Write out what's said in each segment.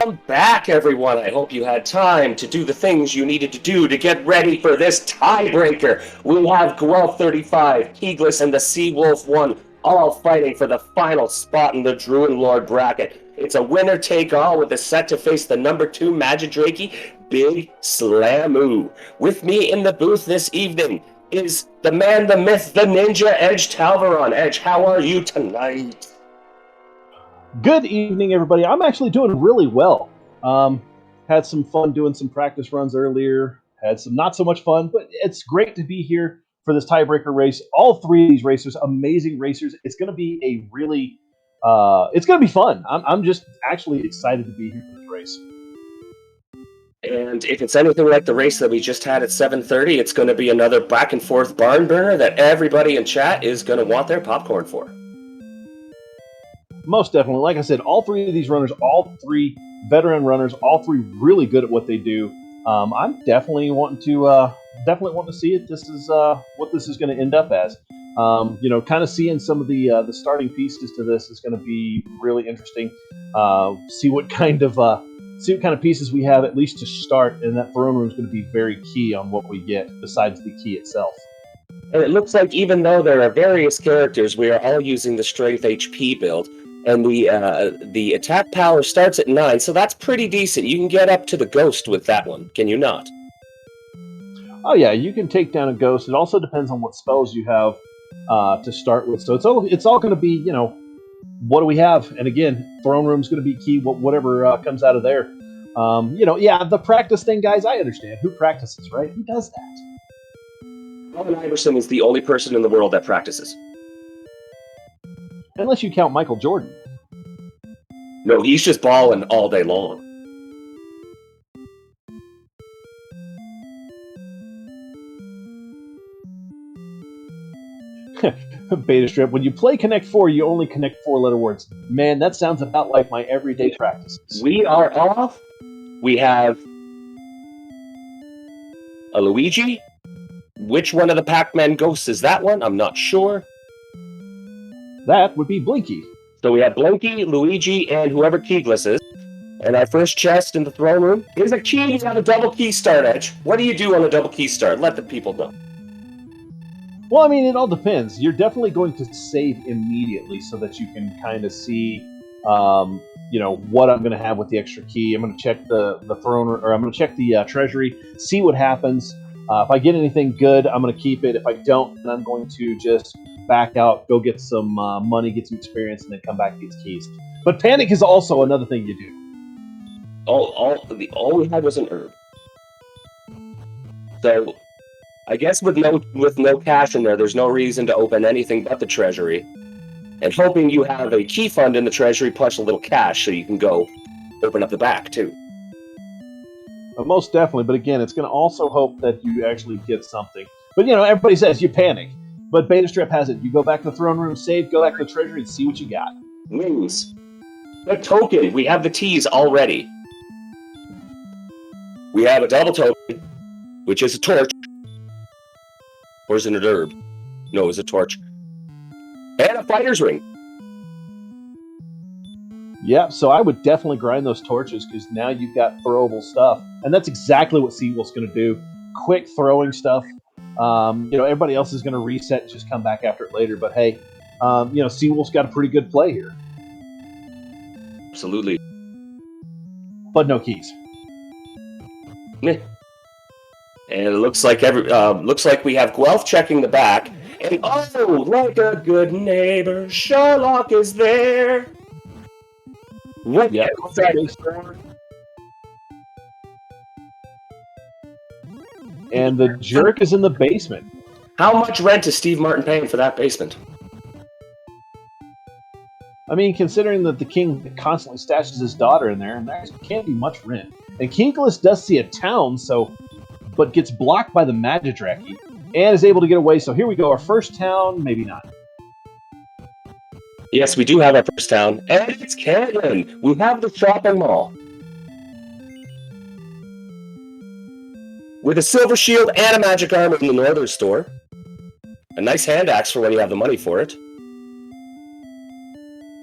Welcome back, everyone. I hope you had time to do the things you needed to do to get ready for this tiebreaker. We have Guelph35, Kigalas, and the Seawolf1 all fighting for the final spot in the Druin Lord bracket. It's a winner-take-all with a set to face the number 2 Magidrakey, Big Slamoo. With me in the booth this evening is the man, the myth, the ninja, Edge Talvaron. Edge, how are you tonight? Good evening, everybody. I'm actually doing really well. Had some fun doing some practice runs earlier. Had some not so much fun, but it's great to be here for this tiebreaker race. All three of these racers, amazing racers. It's going to be a really, it's going to be fun. I'm just actually excited to be here for this race. And if it's anything like the race that we just had at 7:30, it's going to be another back and forth barn burner that everybody in chat is going to want their popcorn for. Most definitely. Like I said, all three of these runners, all three veteran runners, all three really good at what they do. I'm definitely wanting to see it. This is what this is going to end up as. Kind of seeing some of the starting pieces to this is going to be really interesting. See what kind of pieces we have at least to start, and that throne room is going to be very key on what we get besides the key itself. And it looks like even though there are various characters, we are all using the strength HP build. And the attack power starts at 9, so that's pretty decent. You can get up to the ghost with that one, can you not? Oh yeah, you can take down a ghost. It also depends on what spells you have to start with. So it's all going to be, what do we have? And again, throne room's going to be key. Whatever comes out of there. The practice thing, guys. I understand. Who practices, right? Who does that? Allen Iverson is the only person in the world that practices. Unless you count Michael Jordan. No, he's just balling all day long. Beta strip. When you play Connect 4, you only connect 4-letter words. Man, that sounds about like my everyday practices. We are off. We have a Luigi. Which one of the Pac-Man ghosts is that one? I'm not sure. That would be Blinky. So we have Blinky, Luigi, and whoever Kigalas is. And our first chest in the throne room is a key. You have a double key start, Edge. What do you do on a double key start? Let the people know. Well, I mean, it all depends. You're definitely going to save immediately so that you can kind of see, what I'm going to have with the extra key. I'm going to check the throne, or I'm going to check the treasury, see what happens. If I get anything good, I'm going to keep it. If I don't, then I'm going to just back out, go get some money, get some experience, and then come back and get keys. But panic is also another thing you do. All we had was an herb. So I guess with no cash in there's no reason to open anything but the treasury. And hoping you have a key fund in the treasury plus a little cash so you can go open up the back too. Most definitely, but again, it's going to also hope that you actually get something. But everybody says you panic. But Beta Strip has it. You go back to the throne room, save, go back to the treasury, and see what you got. Wings. The token. We have the T's already. We have a double token, which is a torch. Or is it an herb? No, it's a torch. And a fighter's ring. Yeah, so I would definitely grind those torches because now you've got throwable stuff. And that's exactly what Seawolf's going to do. Quick throwing stuff. Everybody else is going to reset and just come back after it later. But hey, Seawolf's got a pretty good play here. Absolutely. But no keys. And it looks like we have Guelph checking the back. And oh, like a good neighbor, Sherlock is there. What? Yeah. And the jerk is in the basement. How much rent is Steve Martin paying for that basement? I mean, considering that the king constantly stashes his daughter in there, and there can't be much rent. And Kigalas does see a town, but gets blocked by the Magidrakey, and is able to get away. So here we go, our first town, maybe not. Yes, we do have our first town, and it's Canton. We have the shopping mall. With a silver shield and a magic armor in the northern store. A nice hand axe for when you have the money for it.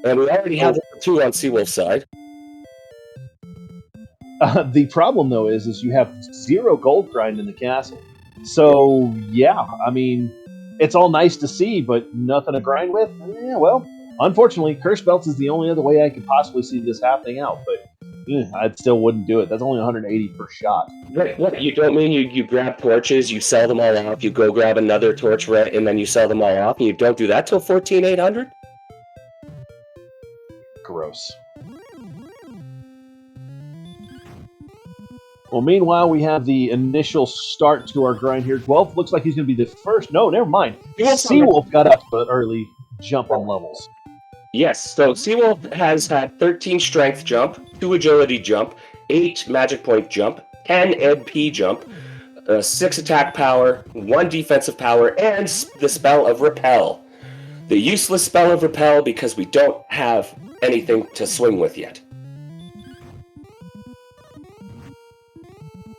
And we already have 2 on Seawolf's side. The problem, though, is you have 0 gold grind in the castle. So, yeah, I mean, it's all nice to see, but nothing to grind with? Yeah, well, unfortunately, Curse Belts is the only other way I could possibly see this happening out, but I still wouldn't do it. That's only 180 per shot. What, you don't mean you grab torches, you sell them all off, you go grab another torch, and then you sell them all off, and you don't do that till 14,800? Gross. Well, meanwhile, we have the initial start to our grind here. Guelph looks like he's going to be the first. No, never mind. Seawolf got up to an early jump on levels. Yes, so Seawolf has had 13 strength jump, 2 agility jump, 8 magic point jump, 10 MP jump, 6 attack power, 1 defensive power, and the spell of repel. The useless spell of repel because we don't have anything to swing with yet.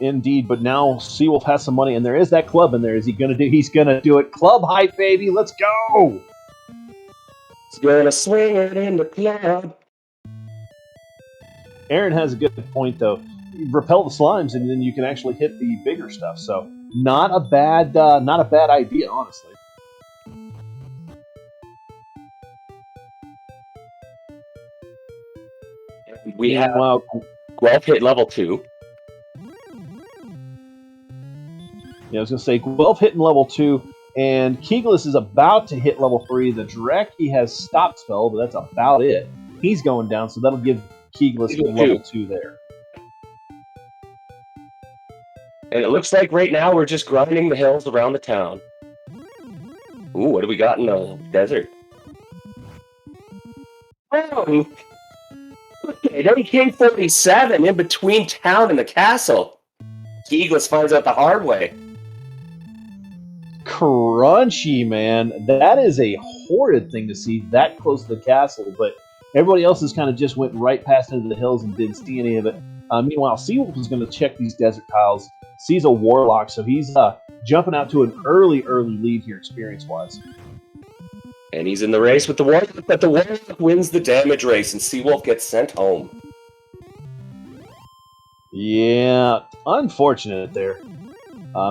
Indeed, but now Seawolf has some money, and there is that club in there. Is he going to do? He's going to do it. Club hype, baby. Let's go. He's going to swing it in the club. Aaron has a good point, though. Repel the slimes, and then you can actually hit the bigger stuff. So not a bad idea, honestly. We have Guelph hit level 2. Yeah, I was going to say, Guelph hitting level 2, and Kigalas is about to hit level 3. The Drek, has stop spell, but that's about it. He's going down, so that'll give Kigalas level 2 there. And it looks like right now we're just grinding the hills around the town. Ooh, what do we got in the desert? Oh, okay, AK-47 in between town and the castle. Kigalas finds out the hard way. Crunchy, man. That is a horrid thing to see that close to the castle, but everybody else has kind of just went right past into the hills and didn't see any of it. Meanwhile, Seawolf is going to check these desert tiles, sees a Warlock, so he's jumping out to an early lead here experience-wise. And he's in the race with the Warlock, but the Warlock wins the damage race, and Seawolf gets sent home. Yeah, unfortunate there.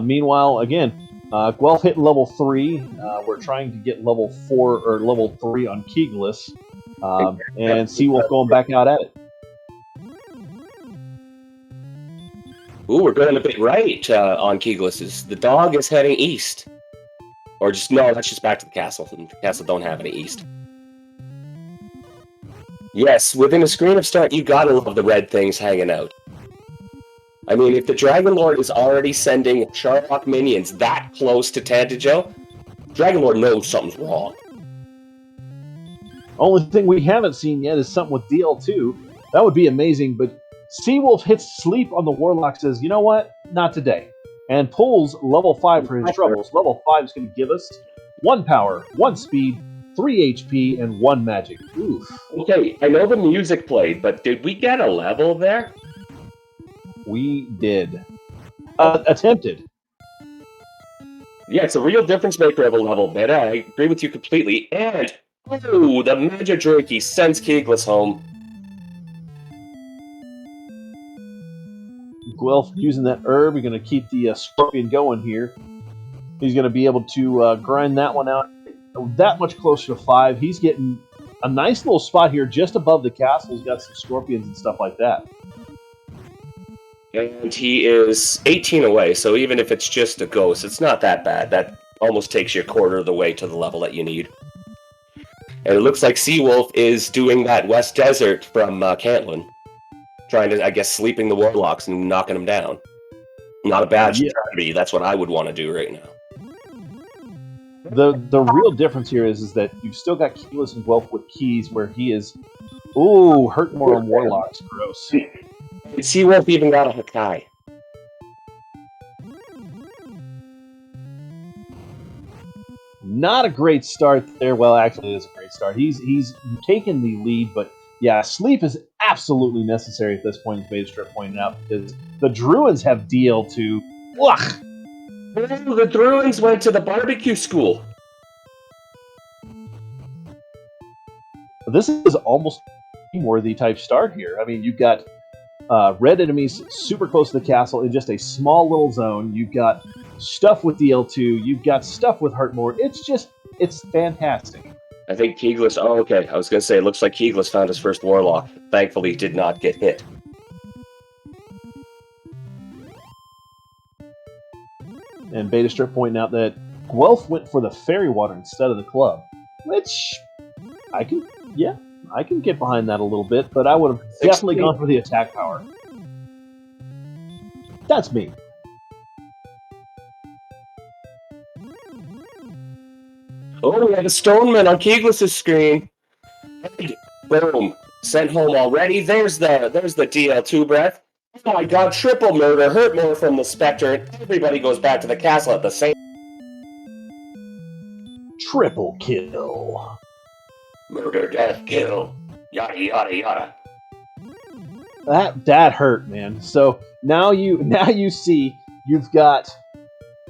Meanwhile, again, Guelph hitting level 3. We're trying to get level 4 or level 3 on Kigalas, and Seawolf going back out at it. Ooh, we're going a bit right on Kigalas. The dog is heading east. Or just, no, that's just back to the castle. The castle don't have any east. Yes, within a screen of start, you gotta love the red things hanging out. I mean, if the Dragon Lord is already sending Sharlock minions that close to Tantajo, Dragon Lord knows something's wrong. Only thing we haven't seen yet is something with DL2. That would be amazing, but Seawolf hits sleep on the Warlock, says, you know what? Not today. And pulls level 5 for his troubles. Level 5 is going to give us 1 power, 1 speed, 3 HP, and 1 magic. Oof. Okay, I know the music played, but did we get a level there? We did. Attempted. Yeah, it's a real difference maker of a level, but I agree with you completely. And, oh, the Magic Drake sends Kigalas home. Guelph using that herb. We're going to keep the Scorpion going here. He's going to be able to grind that one out that much closer to 5. He's getting a nice little spot here just above the castle. He's got some Scorpions and stuff like that. And he is 18 away, so even if it's just a ghost, it's not that bad. That almost takes you a quarter of the way to the level that you need. And it looks like Seawolf is doing that West Desert from Cantlin. Trying to, I guess, sleeping the Warlocks and knocking them down. Not a bad strategy. That's what I would want to do right now. The real difference here is that you've still got Kigalas and Guelph with keys where he is, hurt more on Warlocks. Gross. Seawolf even got a Hakai. Not a great start there. Well, actually, it is a great start. He's taken the lead, but yeah, sleep is absolutely necessary at this point, as Maidstrip pointed out, because the Druins have DL2. Ugh! The Druins went to the barbecue school. This is almost a worthy type start here. I mean, you've got red enemies super close to the castle in just a small little zone. You've got stuff with DL2. You've got stuff with Hurtmore. It's fantastic. I think Kigalas. Oh, okay. I was going to say, it looks like Kigalas found his first warlock. Thankfully, did not get hit. And Beta Strip pointing out that Guelph went for the fairy water instead of the club, which I can get behind that a little bit, but I would have definitely gone for the attack power. That's me. Oh, we have a Stoneman on Kigalas' screen. Boom. Sent home already. There's the DL2 breath. Oh my god, triple murder. Hurtmore from the Spectre. And everybody goes back to the castle at the same... Triple kill. Murder, death, kill. Yada, yada, yada. That hurt, man. So now you see you've got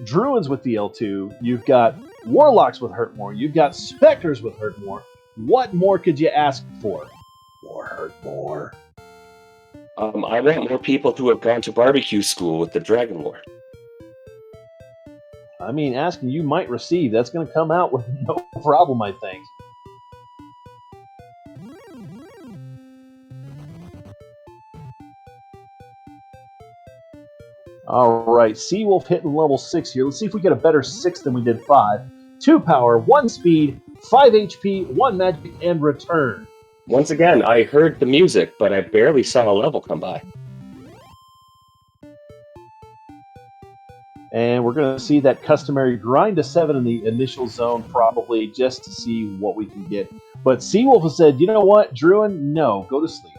Druins with DL2, you've got Warlocks with Hurtmore, you've got Spectres with Hurtmore. What more could you ask for? More Hurtmore. I want more people to have gone to barbecue school with the Dragon War. I mean, asking you might receive. That's going to come out with no problem, I think. All right, Seawolf hitting level 6 here. Let's see if we get a better 6 than we did 5. 2 power, 1 speed, 5 HP, 1 magic, and return. Once again, I heard the music, but I barely saw a level come by. And we're going to see that customary grind to 7 in the initial zone, probably, just to see what we can get. But Seawolf has said, you know what, Druin, no, go to sleep.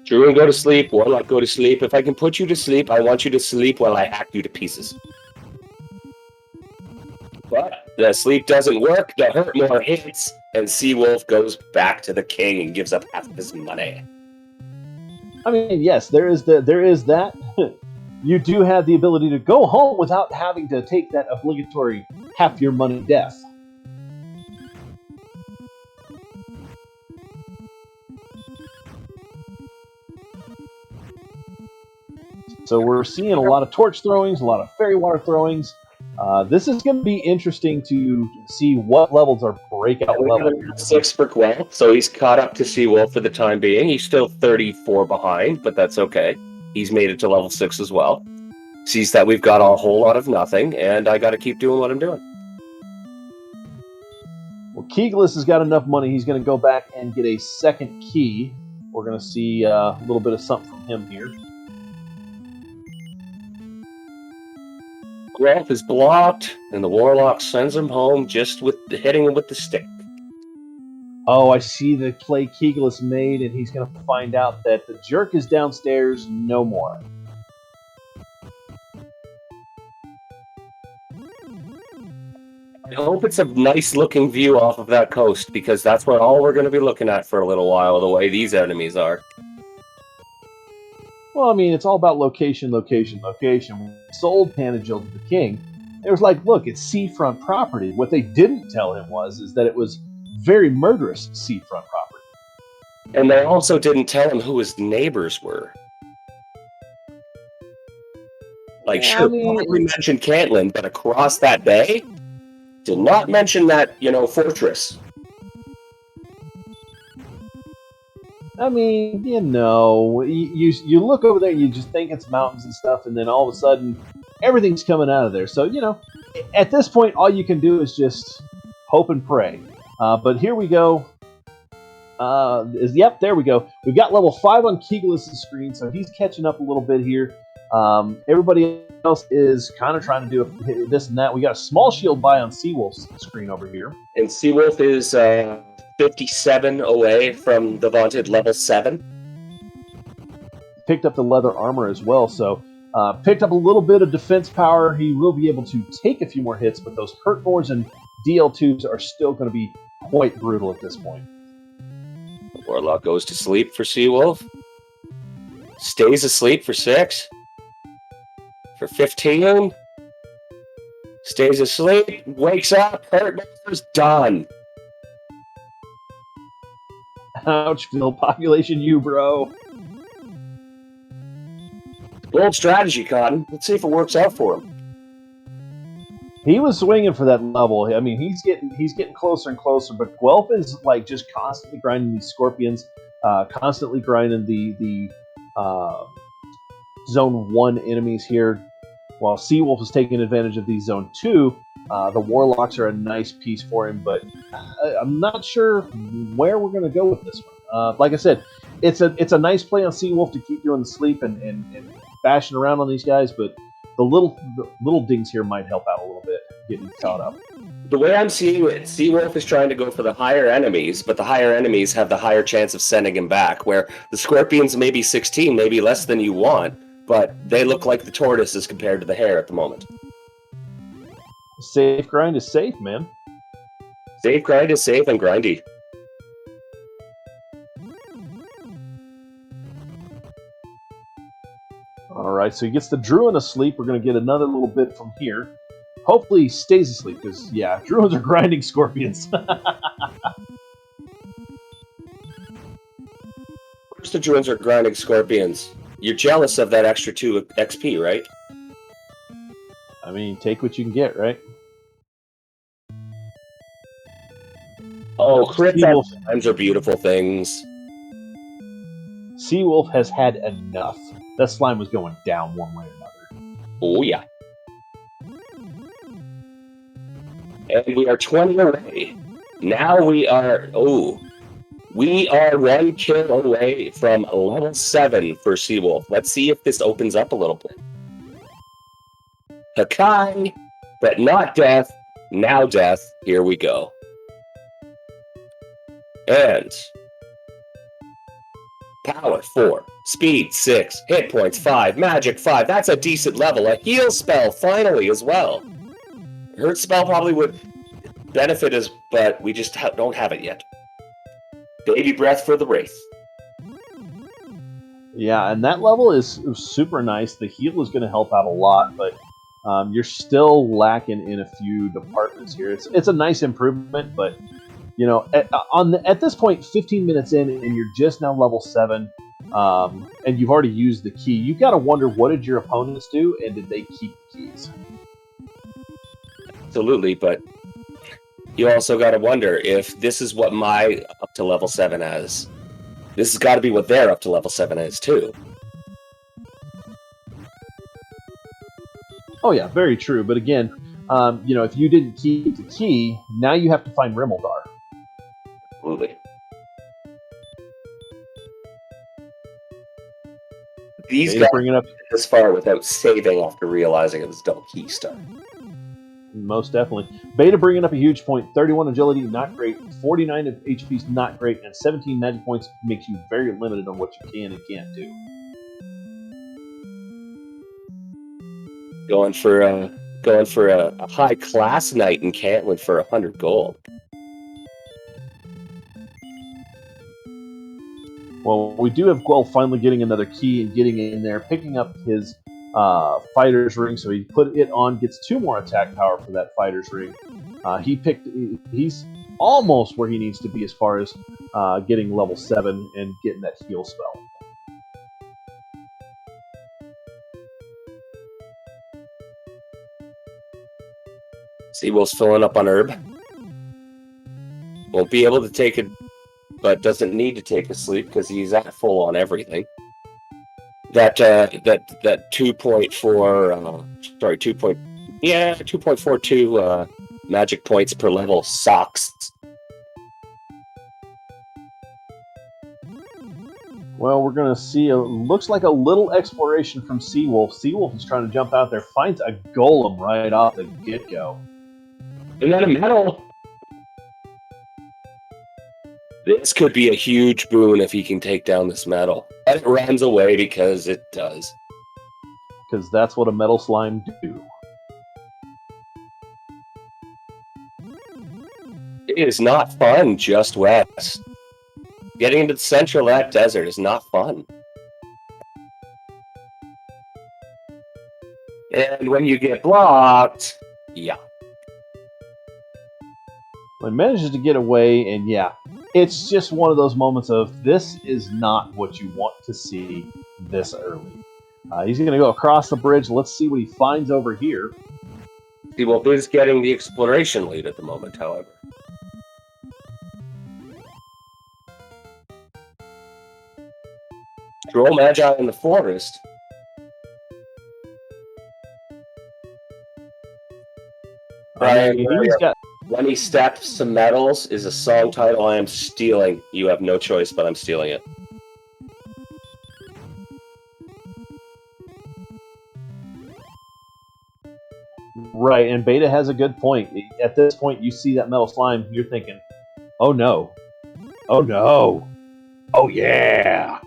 Druin, go to sleep. Warlock, go to sleep. If I can put you to sleep, I want you to sleep while I hack you to pieces. But the sleep doesn't work, the Hurtmore hits, and Seawolf goes back to the king and gives up half of his money. I mean, yes, there is that. You do have the ability to go home without having to take that obligatory half your money death. So we're seeing a lot of torch throwings, a lot of fairy water throwings. This is going to be interesting to see what levels are breakout levels. 6 for Guelph, so he's caught up to Seawolf for the time being. He's still 34 behind, but that's okay. He's made it to level 6 as well. Sees that we've got a whole lot of nothing, and I got to keep doing what I'm doing. Well, Kigalas has got enough money. He's going to go back and get a second key. We're going to see a little bit of something from him here. Guelph is blocked, and the Warlock sends him home just with hitting him with the stick. Oh, I see the play Kigalas made, and he's going to find out that the jerk is downstairs no more. I hope it's a nice-looking view off of that coast, because that's what all we're going to be looking at for a little while, the way these enemies are. Well, I mean, it's all about location, location, location. We sold Panagil to the king. It was like, look, it's seafront property. What they didn't tell him is that it was very murderous seafront property. And they also didn't tell him who his neighbors were. Like, Yeah, sure, I mean, we mentioned Cantland, but across that bay, did not mention that, fortress. I mean, you look over there and you just think it's mountains and stuff, and then all of a sudden, everything's coming out of there. So, at this point, all you can do is just hope and pray. But here we go. Yep, there we go. We've got level 5 on Kigalas' screen, so he's catching up a little bit here. Everybody else is kind of trying to do this and that. We got a small shield buy on Seawolf's screen over here. And Seawolf is 57 away from the vaunted level 7. Picked up the leather armor as well, so picked up a little bit of defense power. He will be able to take a few more hits, but those Hurtmores and DL2s are still going to be quite brutal at this point. Warlock goes to sleep for Seawolf. Stays asleep for 6. For 15. Stays asleep. Wakes up. Hurtmore's done. Ouch, Phil. Population you, bro. Bold strategy, Cotton. Let's see if it works out for him. He was swinging for that level. I mean, he's getting closer and closer. But Guelph is like just constantly grinding these scorpions, constantly grinding the Zone 1 enemies here, while Seawolf is taking advantage of these Zone 2. The Warlocks are a nice piece for him, but I'm not sure where we're going to go with this one. Like I said, it's a nice play on Seawolf to keep doing the sleep and bashing around on these guys, but the little dings here might help out a little bit, getting caught up. The way I'm seeing it, Seawolf is trying to go for the higher enemies, but the higher enemies have the higher chance of sending him back, where the Scorpions may be 16, maybe less than you want, but they look like the tortoises compared to the hare at the moment. Safe grind is safe, man. Safe grind is safe and grindy. Alright, so he gets the Druin asleep. We're going to get another little bit from here. Hopefully he stays asleep, because, yeah, Druins are grinding scorpions. First, the Druins are grinding scorpions. You're jealous of that extra 2 XP, right? I mean, take what you can get, right? Oh, crit times are beautiful things. Seawolf has had enough. That slime was going down one way or another. Oh, yeah. And we are 20 away. Now we are... Oh. We are 1 kill away from level 7 for Seawolf. Let's see if this opens up a little bit. Hakai, but not death. Now death. Here we go. And... Power 4, speed 6, hit points 5, magic 5. That's a decent level. A heal spell finally as well. Hurt spell probably would benefit us, but we just don't have it yet. Baby breath for the Wraith. Yeah, and that level is super nice. The heal is going to help out a lot, but you're still lacking in a few departments here. It's a nice improvement, but you know, at this point, 15 minutes in, and you're just now level 7, and you've already used the key. You've got to wonder, what did your opponents do, and did they keep the keys? Absolutely, but you also got to wonder if this is what my up to level 7 is. This has got to be what their up to level 7 is, too. Oh yeah, very true. But again, you know, if you didn't keep the key, now you have to find Rimeldar. Absolutely. These guys bring it up this far without saving after realizing it was double key star. Most definitely. Beta bringing up a huge point. 31 agility, not great. 49 of HP is not great, and 17 magic points makes you very limited on what you can and can't do. Going for a high class knight in Cantland for 100 gold. Well, we do have Guelph finally getting another key and getting in there, picking up his fighter's ring, so he put it on, gets 2 more attack power for that fighter's ring. He's almost where he needs to be as far as getting level 7 and getting that heal spell. Seawolf's filling up on herb. Won't be able to take it, but doesn't need to take a sleep because he's at full on everything. That 2.42 magic points per level sucks. Well, we're going to see, looks like a little exploration from Seawolf. Seawolf is trying to jump out there, finds a golem right off the get-go. And then a medal. This could be a huge boon if he can take down this medal. But it runs away because it does. Because that's what a metal slime do. It is not fun just west. Getting into the center of that desert is not fun. And when you get blocked, yeah. Well, he manages to get away, and yeah, it's just one of those moments of, this is not what you want to see this early. He's going to go across the bridge. Let's see what he finds over here. Seawolf is getting the exploration lead at the moment, however. Droll Magi in the forest. Brian, he's got... When He Steps Some Metals is a song title I am stealing. You have no choice, but I'm stealing it. Right, and Beta has a good point. At this point, you see that metal slime, you're thinking, oh no. Oh no. Oh yeah.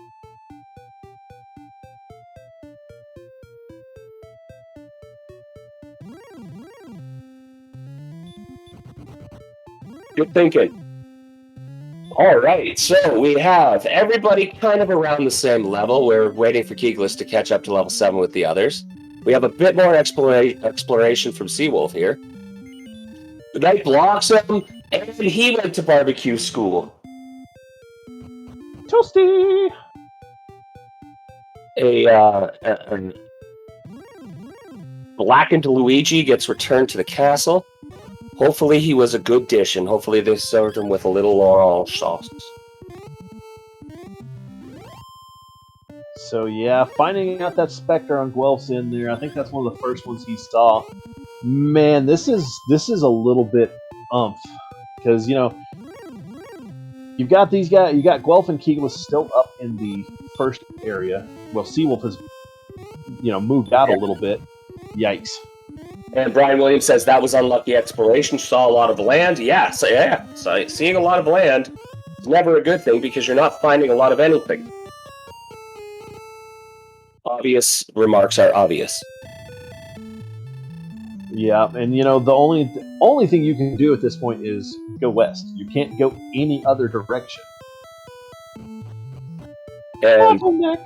Good thinking. All right, so we have everybody kind of around the same level. We're waiting for Kigalas to catch up to level 7 with the others. We have a bit more exploration from Seawolf here. The knight blocks him, and he went to barbecue school. Toasty! A blackened Luigi gets returned to the castle. Hopefully he was a good dish, and hopefully they served him with a little orange sauce. So yeah, finding out that Spectre on Guelph's in there, I think that's one of the first ones he saw. Man, this is a little bit because you've got these guys, you got Guelph and Kigalas still up in the first area. Well, Seawolf has moved out a little bit. Yikes. And Brian Williams says that was unlucky exploration. Saw a lot of land. So seeing a lot of land is never a good thing because you're not finding a lot of anything. Obvious remarks are obvious. Yeah, and the only thing you can do at this point is go west. You can't go any other direction. And bottleneck.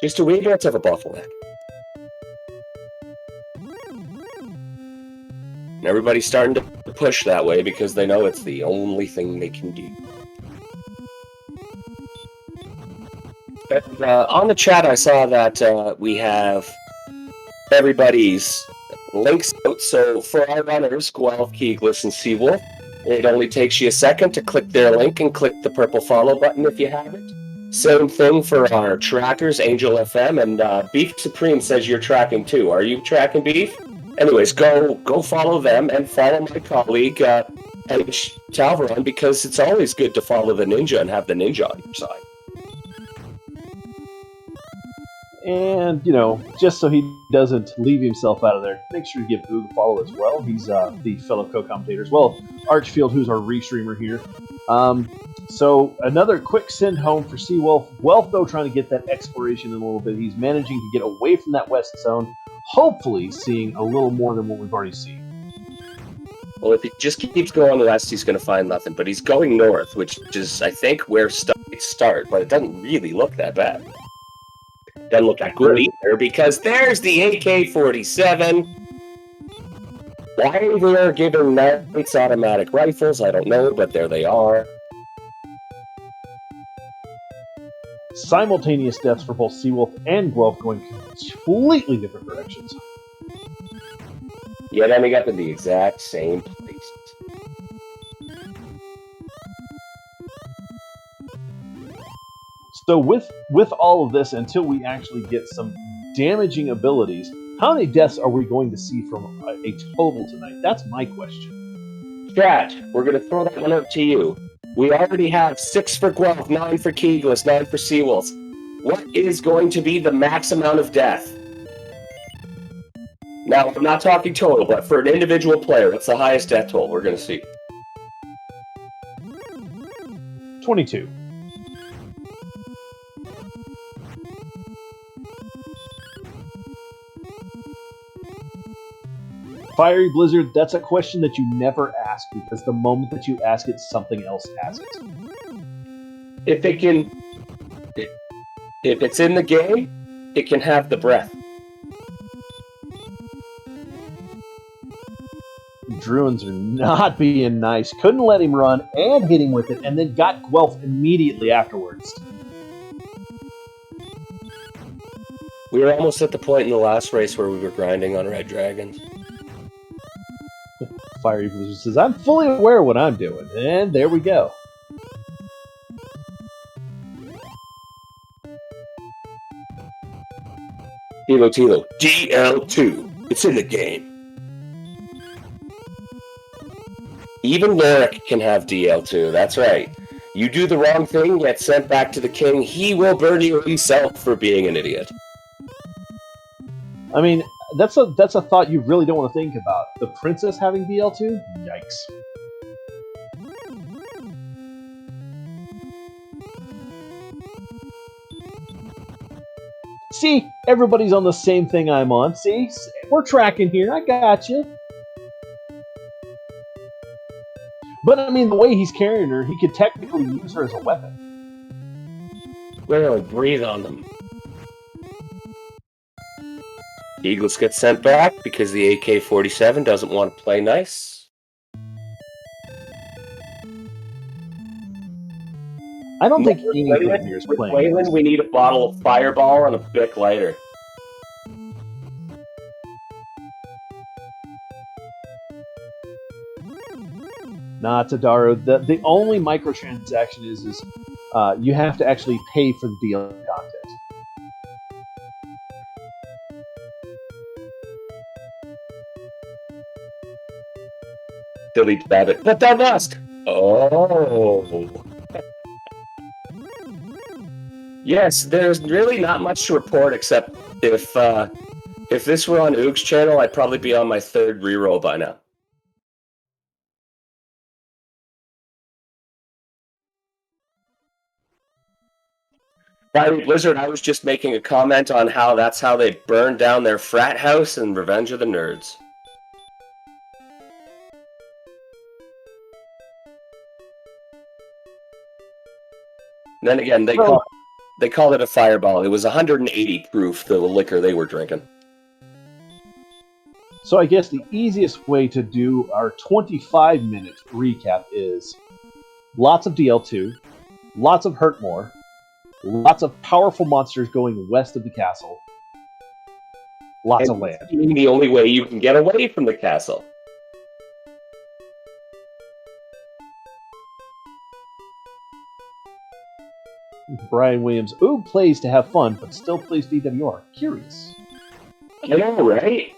Just a wee bit of a bottleneck. And everybody's starting to push that way because they know it's the only thing they can do. And, on the chat, I saw that we have everybody's links out. So for our runners, Guelph, Kigalas, and Seawolf, it only takes you a second to click their link and click the purple follow button if you haven't. Same thing for our trackers, Angel FM, and Beef Supreme says you're tracking too. Are you tracking, Beef? Anyways, go follow them and follow my colleague, H. Talveron, because it's always good to follow the ninja and have the ninja on your side. And, just so he doesn't leave himself out of there, make sure to give Oog a follow as well. He's the fellow co-commentator as well. Archfield, who's our restreamer here. So another quick send home for Seawolf. Guelph, though, trying to get that exploration in a little bit. He's managing to get away from that west zone, hopefully seeing a little more than what we've already seen. Well, if he just keeps going west, he's going to find nothing. But he's going north, which is, I think, where start. But it doesn't really look that bad. Doesn't look that good either, because there's the AK-47. Why they're giving knights automatic rifles, I don't know, but there they are. Simultaneous deaths for both Seawolf and Guelph going completely different directions. Yet ending up in the exact same place. So with all of this, until we actually get some damaging abilities, how many deaths are we going to see from a total tonight? That's my question. Chat, we're going to throw that one out to you. We already have 6 for Guelph, 9 for Kigalas, 9 for Seawolf. What is going to be the max amount of death? Now, I'm not talking total, but for an individual player, what's the highest death toll we're going to see? 22. Fiery Blizzard, that's a question that you never ask, because the moment that you ask it, something else has it. If it's in the game, it can have the breath. Druins are not being nice. Couldn't let him run and hit him with it, and then got Guelph immediately afterwards. We were almost at the point in the last race where we were grinding on red dragons. Fiery Blizzard says, I'm fully aware of what I'm doing. And there we go. Tilo, DL2. It's in the game. Even Lorik can have DL2, that's right. You do the wrong thing, get sent back to the king, he will burn you himself for being an idiot. I mean, that's a thought you really don't want to think about. The princess having DL2? Yikes. See, everybody's on the same thing I'm on. See, we're tracking here. I got you. But I mean, the way he's carrying her, he could technically use her as a weapon. Literally breathe on them. Kigalas gets sent back because the AK-47 doesn't want to play nice. I don't think anything here is playing. Wayland, we need a bottle of Fireball and a Bic lighter. Nah, Tadaro, the only microtransaction is you have to actually pay for the DLC content. Delete Babbitt. But thou must! Oh. Yes, there's really not much to report except if this were on Oog's channel, I'd probably be on my third reroll by now. Fiery Blizzard, I was just making a comment on how that's how they burned down their frat house in Revenge of the Nerds. And then again, they called it a fireball. It was 180 proof, the liquor they were drinking. So I guess the easiest way to do our 25-minute recap is lots of DL2, lots of Hurtmore, lots of powerful monsters going west of the castle, lots of land. The only way you can get away from the castle. Brian Williams, Oog plays to have fun, but still plays DWR. Curious. I know, right?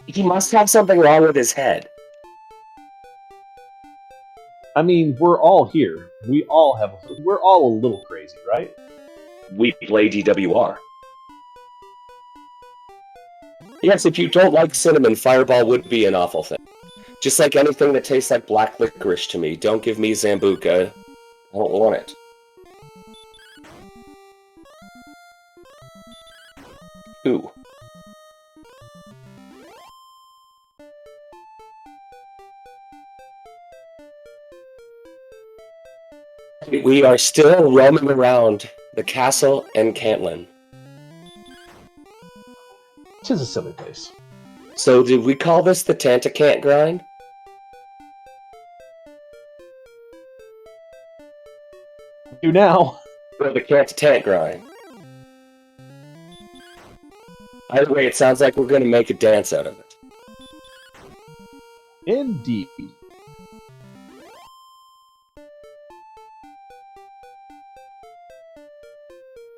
He must have something wrong with his head. I mean, we're all here. We're all a little crazy, right? We play DWR. Yes, if you don't like cinnamon, Fireball would be an awful thing. Just like anything that tastes like black licorice to me. Don't give me Zambuca. I don't want it. Ooh. We are still roaming around the castle and Cantlin. Which is a silly place. So did we call this the Tanticant grind? Do now. Or the Cantant grind? Either way, it sounds like we're going to make a dance out of it. Indeed.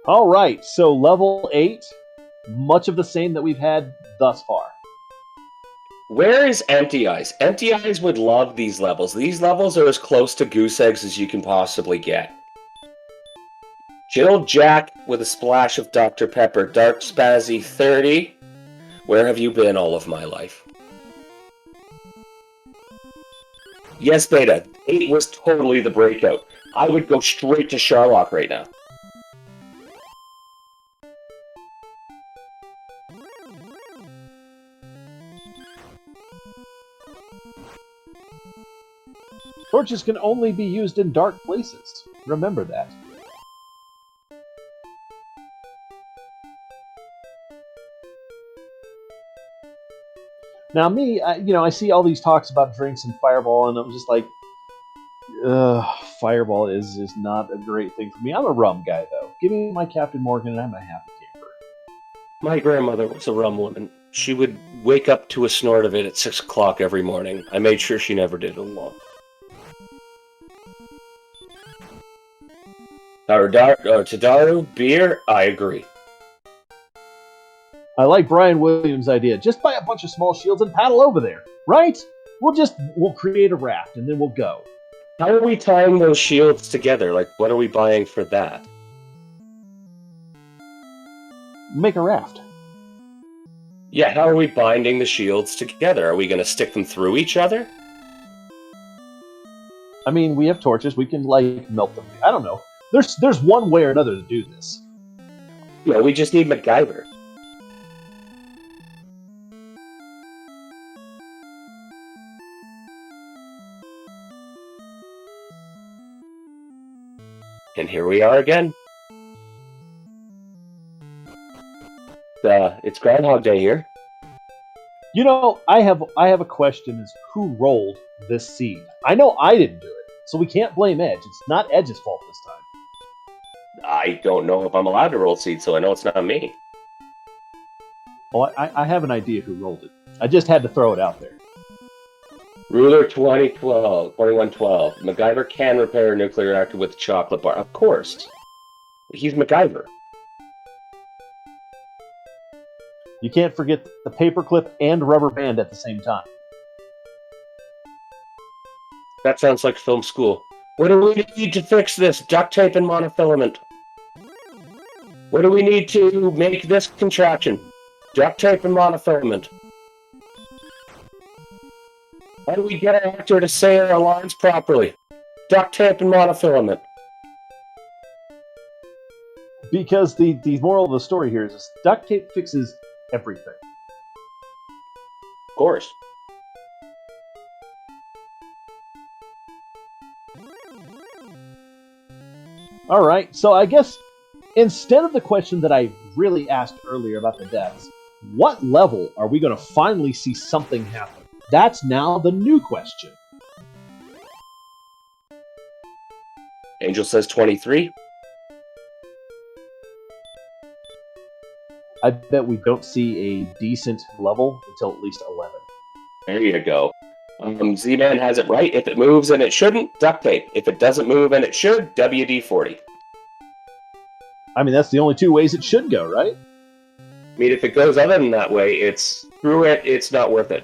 All right, so level 8, much of the same that we've had thus far. Where is Empty Eyes? Empty Eyes would love these levels. These levels are as close to goose eggs as you can possibly get. Jill Jack with a splash of Dr. Pepper. Dark Spazzy 30. Where have you been all of my life? Yes, Beta. 8 was totally the breakout. I would go straight to Sherlock right now. Torches can only be used in dark places. Remember that. Now, me, I see all these talks about drinks and Fireball, and I'm just like, Fireball is not a great thing for me. I'm a rum guy, though. Give me my Captain Morgan, and I'm a happy camper. My grandmother was a rum woman. She would wake up to a snort of it at 6 o'clock every morning. I made sure she never did it alone. Tadaru, beer, I agree. I like Brian Williams' idea. Just buy a bunch of small shields and paddle over there, right? We'll create a raft and then we'll go. How are we tying those shields together? Like, what are we buying for that? Make a raft. Yeah, how are we binding the shields together? Are we going to stick them through each other? I mean, we have torches. We can, like, melt them. I don't know. There's one way or another to do this. No, we just need MacGyver. And here we are again. It's Groundhog Day here. You know, I have a question: is who rolled this seed? I know I didn't do it, so we can't blame Edge. It's not Edge's fault this time. I don't know if I'm allowed to roll seeds, so I know it's not me. Well, I have an idea who rolled it. I just had to throw it out there. Ruler 2112. MacGyver can repair a nuclear reactor with a chocolate bar. Of course. He's MacGyver. You can't forget the paperclip and rubber band at the same time. That sounds like film school. What do we need to fix this? Duct tape and monofilament. What do we need to make this contraption? Duct tape and monofilament. How do we get our actor to say our lines properly? Duct tape and monofilament. Because the moral of the story here is duct tape fixes everything. Of course. All right, so I guess instead of the question that I really asked earlier about the deaths, what level are we going to finally see something happen? That's now the new question. Angel says 23. I bet we don't see a decent level until at least 11. There you go. Z-Man has it right. If it moves and it shouldn't, duct tape. If it doesn't move and it should, WD-40. I mean, that's the only two ways it should go, right? I mean, if it goes other than that way, it's screw it, it's not worth it.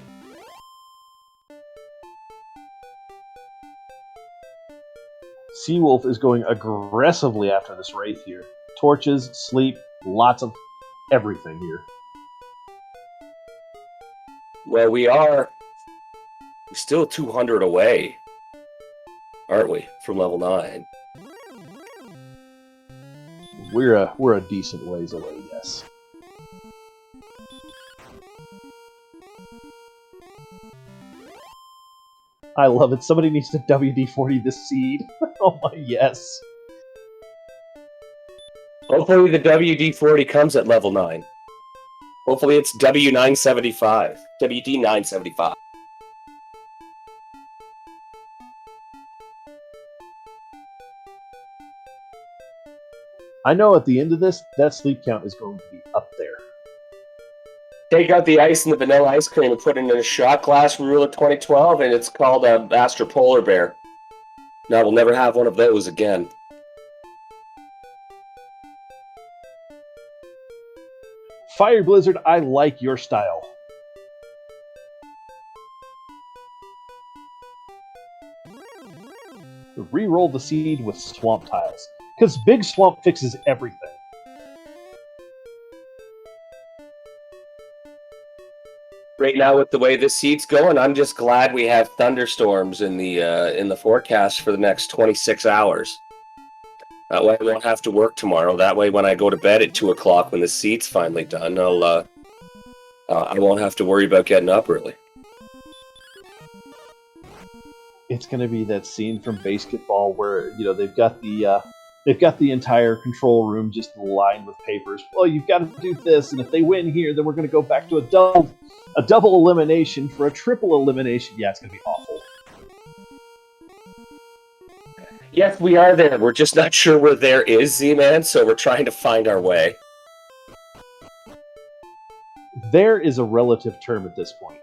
Seawolf is going aggressively after this wraith here. Torches, sleep, lots of everything here. Well, we're still 200 away, aren't we, from level 9? We're a decent ways away, yes. I love it. Somebody needs to WD-40 this seed. Oh my, yes. Hopefully the WD-40 comes at level 9. Hopefully it's W975. WD975. I know at the end of this, that sleep count is going to be up there. Take out the ice and the vanilla ice cream and put it in a shot glass Ruler 2012, and it's called a Astro Polar Bear. Now we'll never have one of those again. Fire Blizzard, I like your style. Reroll the seed with swamp tiles, because Big Swamp fixes everything. Right now, with the way this seed's going, I'm just glad we have thunderstorms in the forecast for the next 26 hours. That way I won't have to work tomorrow. That way when I go to bed at 2 o'clock when the seed's finally done, I won't have to worry about getting up early. It's going to be that scene from Basketball where, you know, they've got the entire control room just lined with papers. Well, you've got to do this, and if they win here, then we're going to go back to a double elimination for a triple elimination. Yeah, it's going to be awful. Yes, we are there. We're just not sure where there is, Z-Man, so we're trying to find our way. there is a relative term at this point.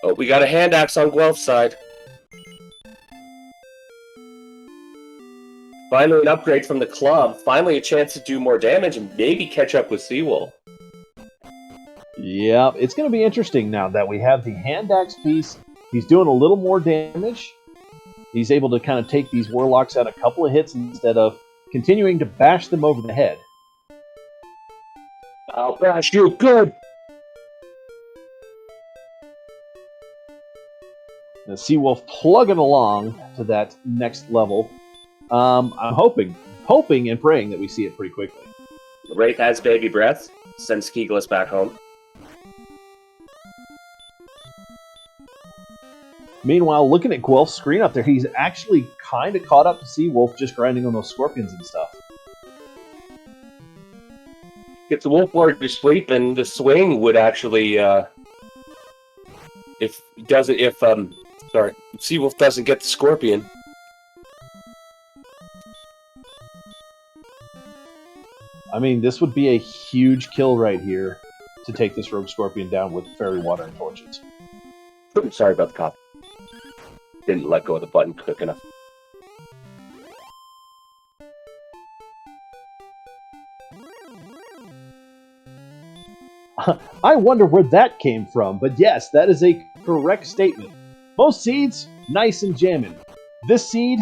Oh, we got a hand axe on Guelph's side. Finally an upgrade from the club. Finally a chance to do more damage and maybe catch up with Seawolf. Yeah, it's going to be interesting now that we have the hand axe piece. He's doing a little more damage. He's able to kind of take these warlocks out a couple of hits instead of continuing to bash them over the head. I'll bash you good! The Seawolf plugging along to that next level. I'm hoping and praying that we see it pretty quickly. Wraith has baby breath. Sends Kigalas back home. Meanwhile, looking at Guelph's screen up there, he's actually kind of caught up to Seawolf, just grinding on those scorpions and stuff. Gets the Wolf Lord to sleep, and the swing would actually, if Seawolf doesn't get the scorpion. I mean, this would be a huge kill right here to take this rogue scorpion down with fairy water and torches. Sorry about the cop. Didn't let go of the button quick enough. I wonder where that came from, but yes, that is a correct statement. Most seeds, nice and jamming. This seed,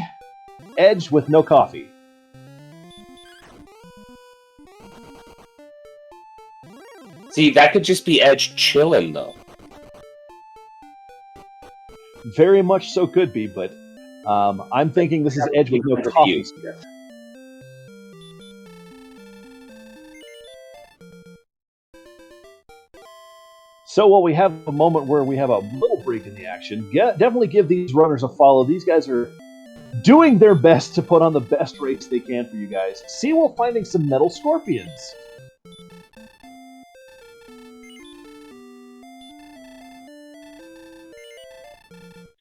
edged with no coffee. See, that could just be Edge chilling, though. Very much so could be, but I'm thinking this is Edge with no coffee. So while we have a moment where we have a little break in the action, definitely give these runners a follow. These guys are doing their best to put on the best race they can for you guys. Seawolf finding some metal scorpions.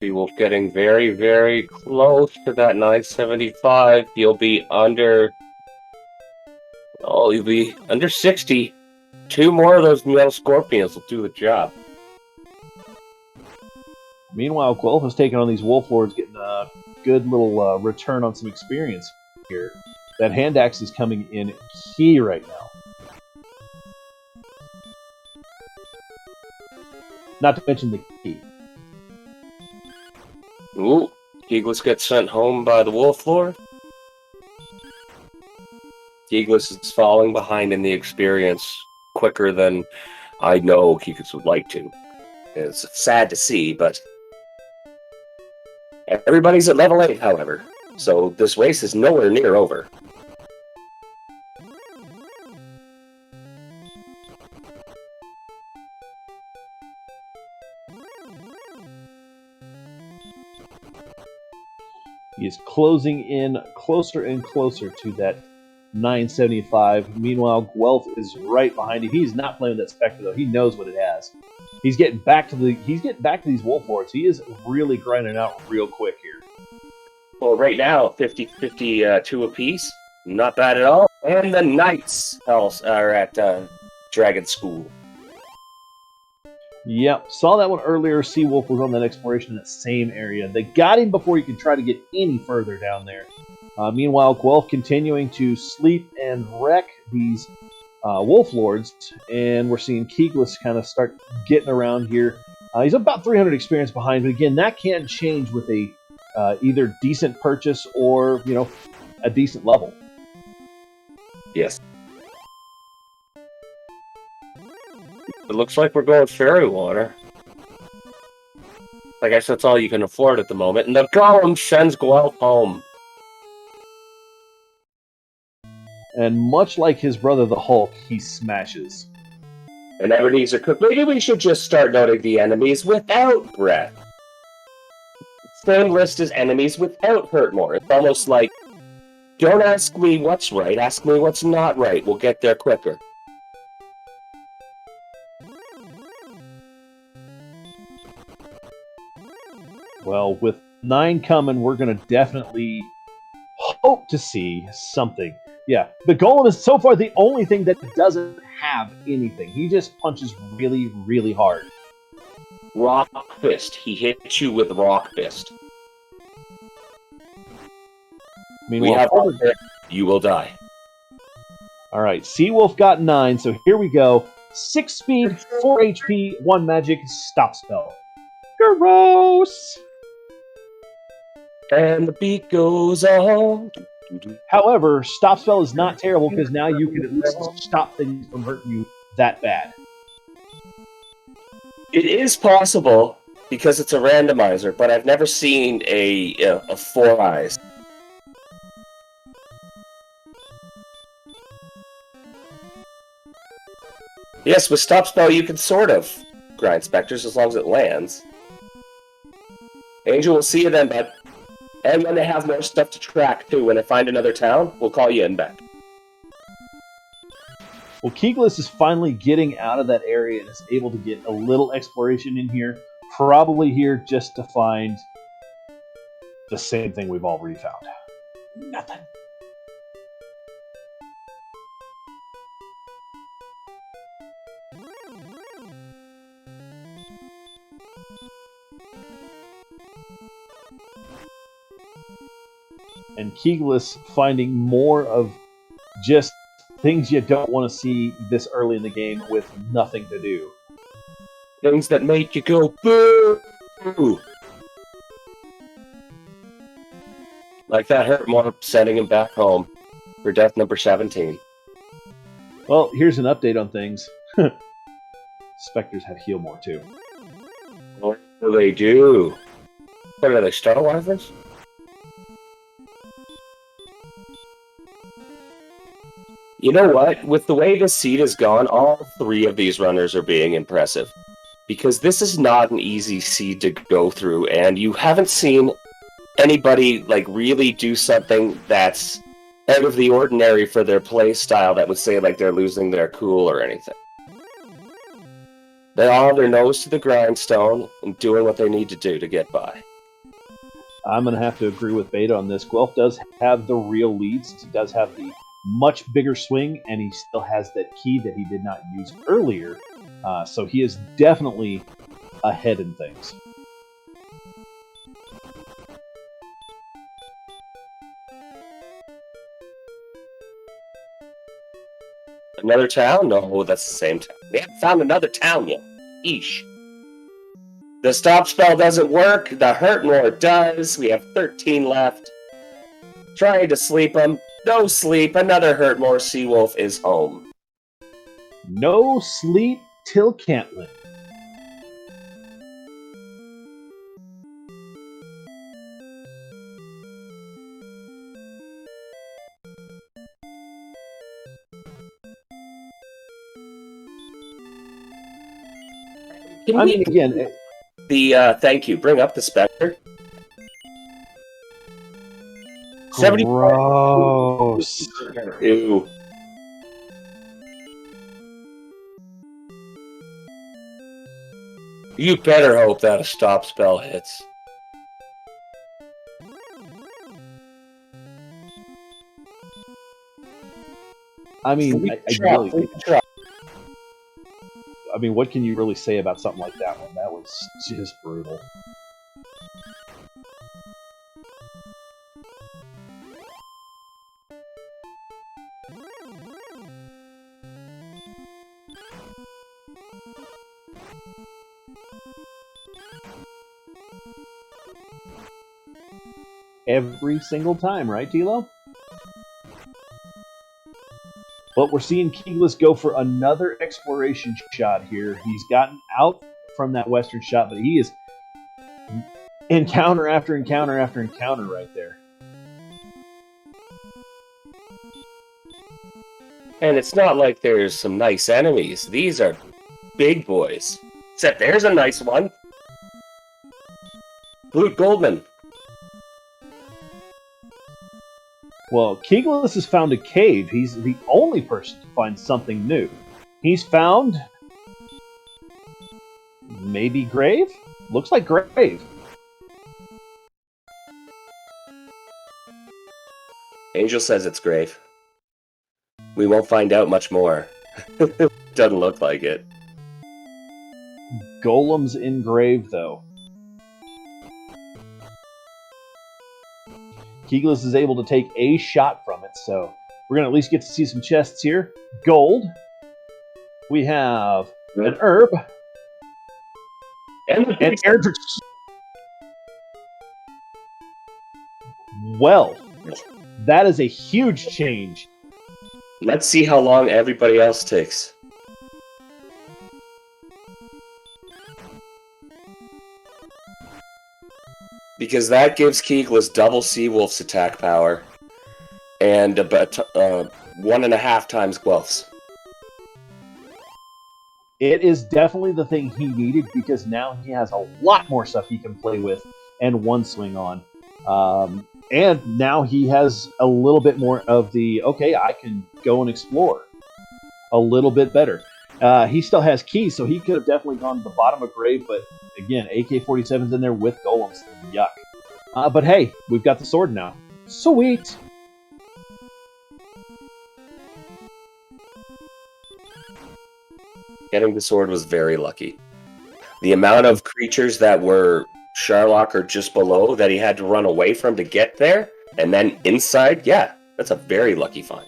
Seawolf getting very, very close to that 975. You'll be under 60. 2 more of those metal scorpions will do the job. Meanwhile, Guelph has taken on these wolf lords, getting a good little return on some experience here. That hand axe is coming in key right now. Not to mention the key. Ooh, Kigalas gets sent home by the Wolf Lord. Kigalas is falling behind in the experience quicker than I know Kigalas would like to. It's sad to see, but everybody's at level 8, however, so this race is nowhere near over. He is closing in closer and closer to that 975. Meanwhile, Guelph is right behind him. He's not playing with that Spectre though. He knows what it has. He's getting back to these Wolf Lords. He is really grinding out real quick here. Well, right now, 50-52 apiece. Not bad at all. And the Knights are at Dragon School. Yep, saw that one earlier. Seawolf was on that exploration in that same area. They got him before he could try to get any further down there. Meanwhile, Guelph continuing to sleep and wreck these Wolf Lords, and we're seeing Kigalas kind of start getting around here. He's about 300 experience behind, but again, that can change with a either decent purchase or, a decent level. Yes. It looks like we're going fairy water. I guess that's all you can afford at the moment. And the golem sends Guelph home. And much like his brother the Hulk, he smashes. And enemies are cooked. Maybe we should just start noting the enemies without breath. Same list as enemies without hurt more. It's almost like, don't ask me what's right, ask me what's not right. We'll get there quicker. Well, Well, with 9 coming, we're going to definitely hope to see something. Yeah, the golem is so far the only thing that doesn't have anything. He just punches really, really hard. Rock Fist. He hits you with Rock Fist. Meanwhile, we have Fist, you will die. All right, Seawolf got 9, so here we go. 6 speed, 4 HP, 1 magic, stop spell. Gross! And the beat goes on. However, stop spell is not terrible because now you can at least stop things from hurting you that bad. It is possible because it's a randomizer, but I've never seen a 4 eyes. Yes, with stop spell you can sort of grind specters as long as it lands. Angel will see you then, bud. And when they have more stuff to track, too, when they find another town, we'll call you in back. Well, Kigalas is finally getting out of that area and is able to get a little exploration in here. Probably here just to find the same thing we've already found. Nothing. And Kigalas finding more of just things you don't want to see this early in the game with nothing to do. Things that make you go boo! Like that hurt more sending him back home for death number 17. Well, here's an update on things. Spectres have heal more too. What do they do? What are they, Star Wyverns? You know what? With the way this seed has gone, all 3 of these runners are being impressive. Because this is not an easy seed to go through, and you haven't seen anybody like really do something that's out of the ordinary for their play style that would say like they're losing their cool or anything. They all have their nose to the grindstone and doing what they need to do to get by. I'm going to have to agree with Beta on this. Guelph does have the real lead since he does have the much bigger swing, and he still has that key that he did not use earlier. So he is definitely ahead in things. Another town? No, that's the same town. We haven't found another town yet. Eesh. The stop spell doesn't work. The hurt more does. We have 13 left. Trying to sleep them. No sleep. Another hurt more Seawolf is home. No sleep till Cantlin. I mean, again, thank you. Bring up the Spectre. Gross. Ew. You better hope that a stop spell hits. I mean, I mean, what can you really say about something like that one? That was just brutal. Every single time, right, Tilo? But we're seeing Kigalas go for another exploration shot here. He's gotten out from that western shot, but he is encounter after encounter after encounter right there. And it's not like there's some nice enemies. These are big boys. Except there's a nice one. Blue Goldman. Well, Kigalas has found a cave. He's the only person to find something new. He's found... maybe grave? Looks like grave. Angel says it's grave. We won't find out much more. Doesn't look like it. Golem's in grave, though. Kigalas is able to take a shot from it, so we're going to at least get to see some chests here. Gold. We have an herb. And Erdrich. Well, that is a huge change. Let's see how long everybody else takes. Because that gives Kigalas double Seawolf's attack power. And about 1.5 times Guelph's. It is definitely the thing he needed because now he has a lot more stuff he can play with and one swing on. And now he has a little bit more of the, okay, I can go and explore a little bit better. He still has keys, so he could have definitely gone to the bottom of grave, but again, AK-47's in there with golems. Yuck. But hey, we've got the sword now. Sweet! Getting the sword was very lucky. The amount of creatures that were Sherlock or just below that he had to run away from to get there, and then inside, yeah, that's a very lucky find.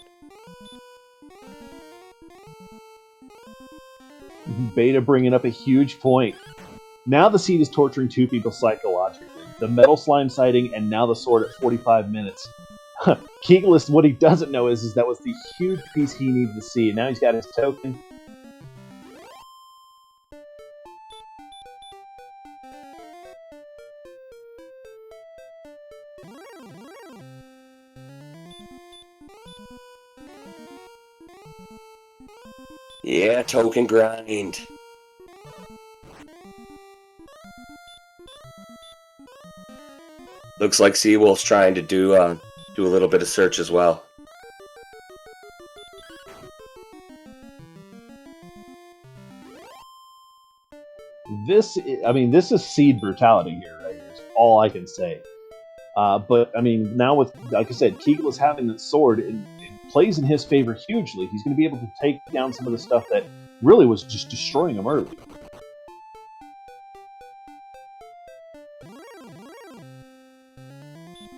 Beta bringing up a huge point. Now the seed is torturing two people psychologically. The metal slime sighting and now the sword at 45 minutes. Kigalas, what he doesn't know is that was the huge piece he needed to see. And now he's got his token. Yeah, token grind. Looks like Seawolf's trying to do a little bit of search as well. This is seed brutality here, right? Is all I can say. But I mean, now with, like I said, Kigalas having that sword, it plays in his favor hugely. He's going to be able to take down some of the stuff that really was just destroying him early.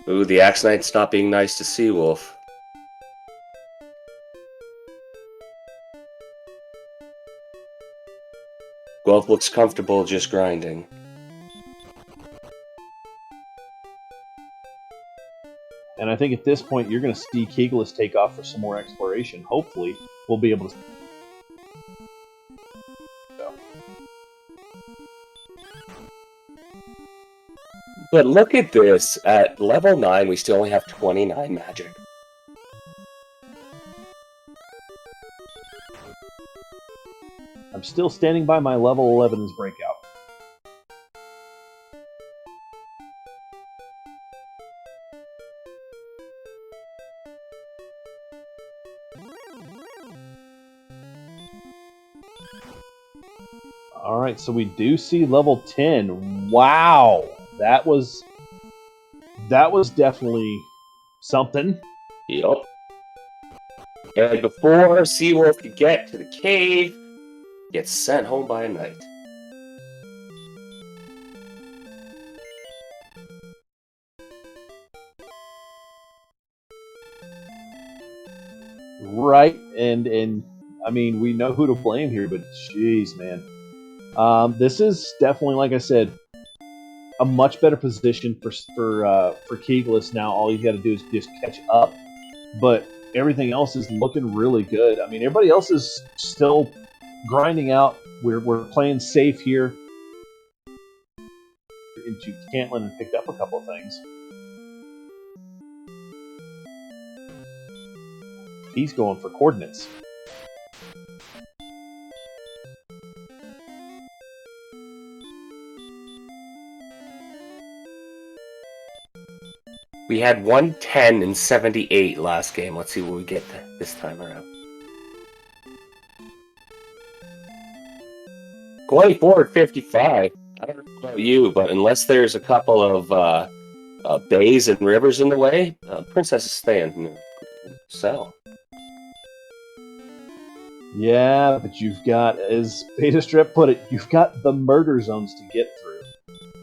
Ooh, the Axe Knight's not being nice to Seawolf. Guelph looks comfortable just grinding. And I think at this point, you're going to see Kigalas take off for some more exploration. Hopefully, we'll be able to... But look at this. At level 9, we still only have 29 magic. I'm still standing by my level 11 as breakout. Alright, so we do see level 10. Wow! That was definitely something. Yup. And before Seawolf could get to the cave, gets sent home by a knight. Right, and I mean, we know who to blame here, but jeez, man. This is definitely, like I said, a much better position for Kigalas now. All you got to do is just catch up, but everything else is looking really good. I mean, everybody else is still grinding out. We're playing safe here. Into Cantlin and picked up a couple of things. He's going for coordinates. We had 110 and 78 last game. Let's see what we get this time around. 24 and 55. I don't know about you, but unless there's a couple of bays and rivers in the way. Princess is staying in the cell. Yeah, but you've got, as Beta Strip put it, you've got the murder zones to get through.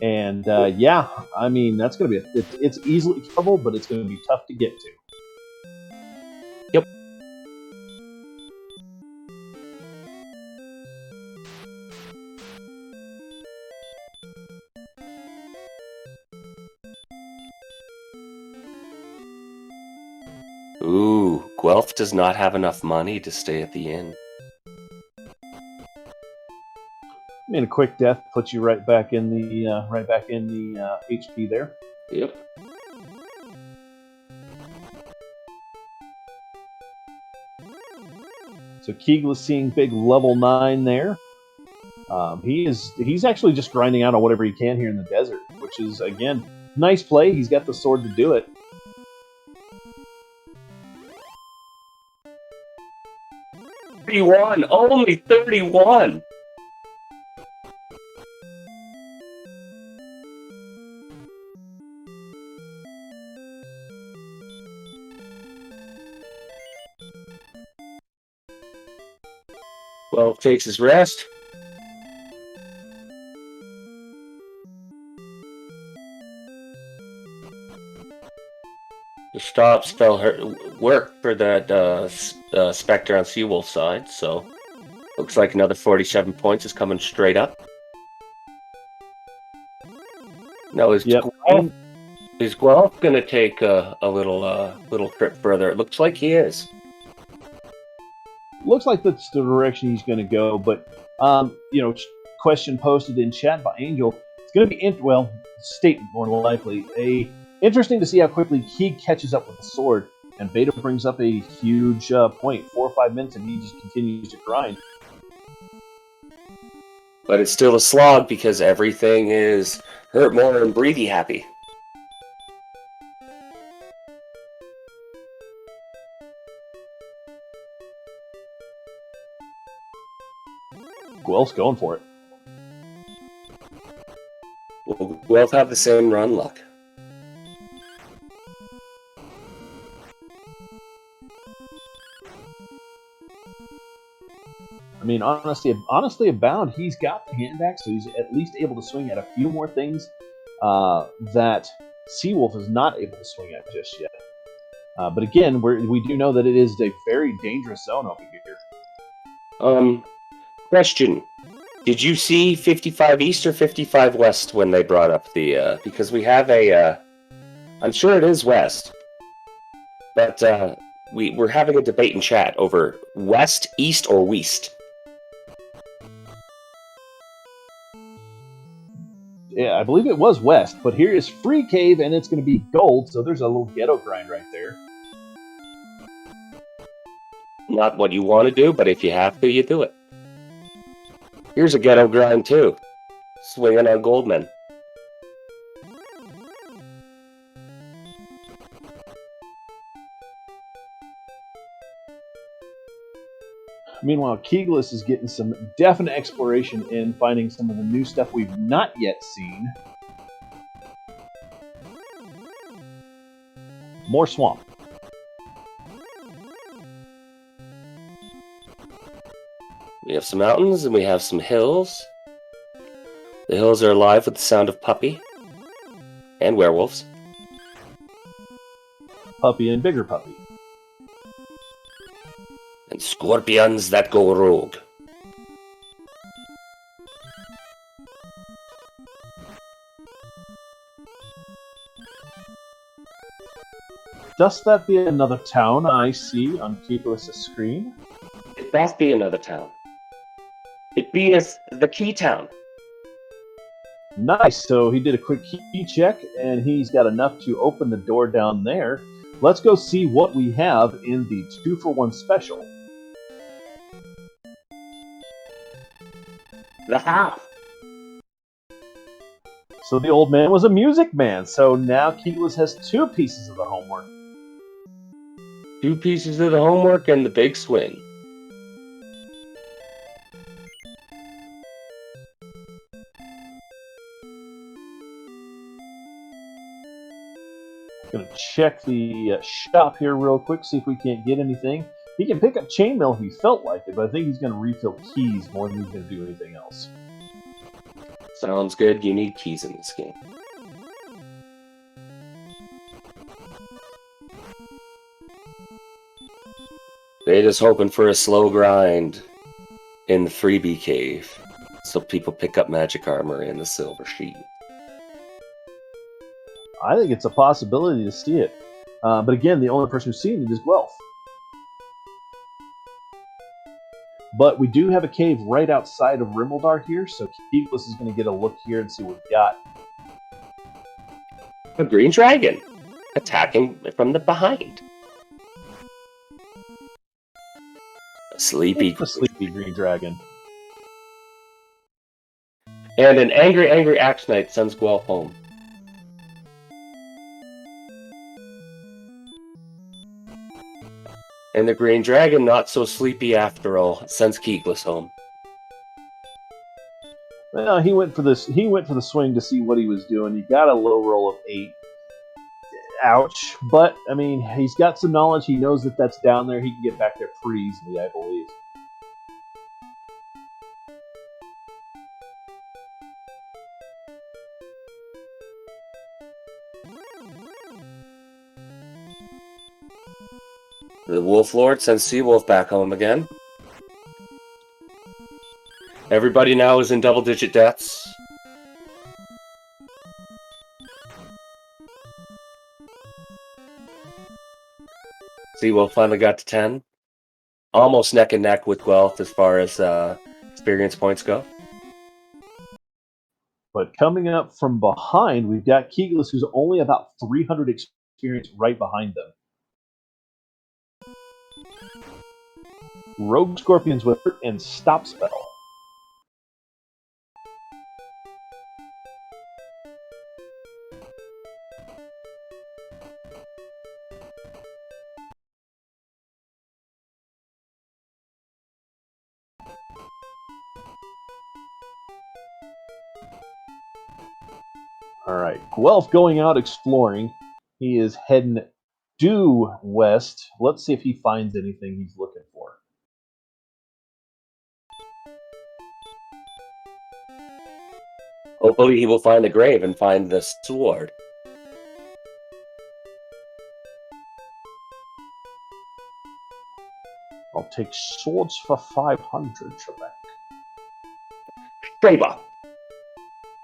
And yeah, I mean, that's going to be, it's easily trouble, but it's going to be tough to get to. Yep. Ooh, Guelph does not have enough money to stay at the inn. I mean, a quick death puts you right back in the HP there. Yep. So Kigalas seeing big level 9 there. He's actually just grinding out on whatever he can here in the desert, which is, again, nice play. He's got the sword to do it. Only 31. Well, takes his rest. The stop spell work for that Spectre on Seawolf side, so looks like another 47 points is coming straight up. Now is Guelph going to take a little trip further? It looks like he is. Looks like that's the direction he's going to go, but question posted in chat by Angel. It's going to be statement more likely. Interesting to see how quickly he catches up with the sword, and Beta brings up a huge point, 4 or 5 minutes, and he just continues to grind. But it's still a slog because everything is hurt more and breathy happy. Guelph's going for it. Will Guelph have the same run luck? I mean, honestly, Abound, he's got the hand axe, so he's at least able to swing at a few more things that Seawolf is not able to swing at just yet. But again, we do know that it is a very dangerous zone over here. Question. Did you see 55 East or 55 West when they brought up the... because we have I'm sure it is West. But we're having a debate in chat over West, East, or West. Yeah, I believe it was West, but here is Free Cave, and it's going to be gold, so there's a little ghetto grind right there. Not what you want to do, but if you have to, you do it. Here's a ghetto grind, too. Swinging on Goldman. Meanwhile, Kigalas is getting some definite exploration in finding some of the new stuff we've not yet seen. More swamp. We have some mountains and we have some hills. The hills are alive with the sound of puppy and werewolves. Puppy and bigger puppy. And scorpions that go rogue. Does that be another town I see on Kigalas' screen? It must be another town. It be the key town. Nice, so he did a quick key check, and he's got enough to open the door down there. Let's go see what we have in the 2-for-1 special. The half. So the old man was a music man, so now Kigalas has 2 pieces of the homework. 2 pieces of the homework and the big swing. check the shop here real quick, see if we can't get anything. He can pick up chainmail if he felt like it, but I think he's going to refill keys more than he's going to do anything else. Sounds good. You need keys in this game. They're just hoping for a slow grind in the freebie cave, so people pick up magic armor and the silver sheet. I think it's a possibility to see it. But again, the only person who's seen it is Guelph. But we do have a cave right outside of Rimmildar here, so Kigalas is going to get a look here and see what we've got. A green dragon attacking from the behind. A sleepy green dragon. And an angry axe knight sends Guelph home. And the green dragon, not so sleepy after all, sends Kigalas home. Well, he went for this. He went for the swing to see what he was doing. He got a low roll of 8. Ouch! But I mean, he's got some knowledge. He knows that that's down there. He can get back there pretty easily, I believe. The Wolf Lord sends Seawolf back home again. Everybody now is in double-digit deaths. Seawolf finally got to 10. Almost neck and neck with Guelph as far as experience points go. But coming up from behind, we've got Kigalas, who's only about 300 experience right behind them. Rogue Scorpions with Hurt and Stop Spell. Alright, Guelph going out exploring. He is heading due west. Let's see if he finds anything he's looking for. Hopefully he will find the grave and find the sword. I'll take swords for 500, Trebek. Straba.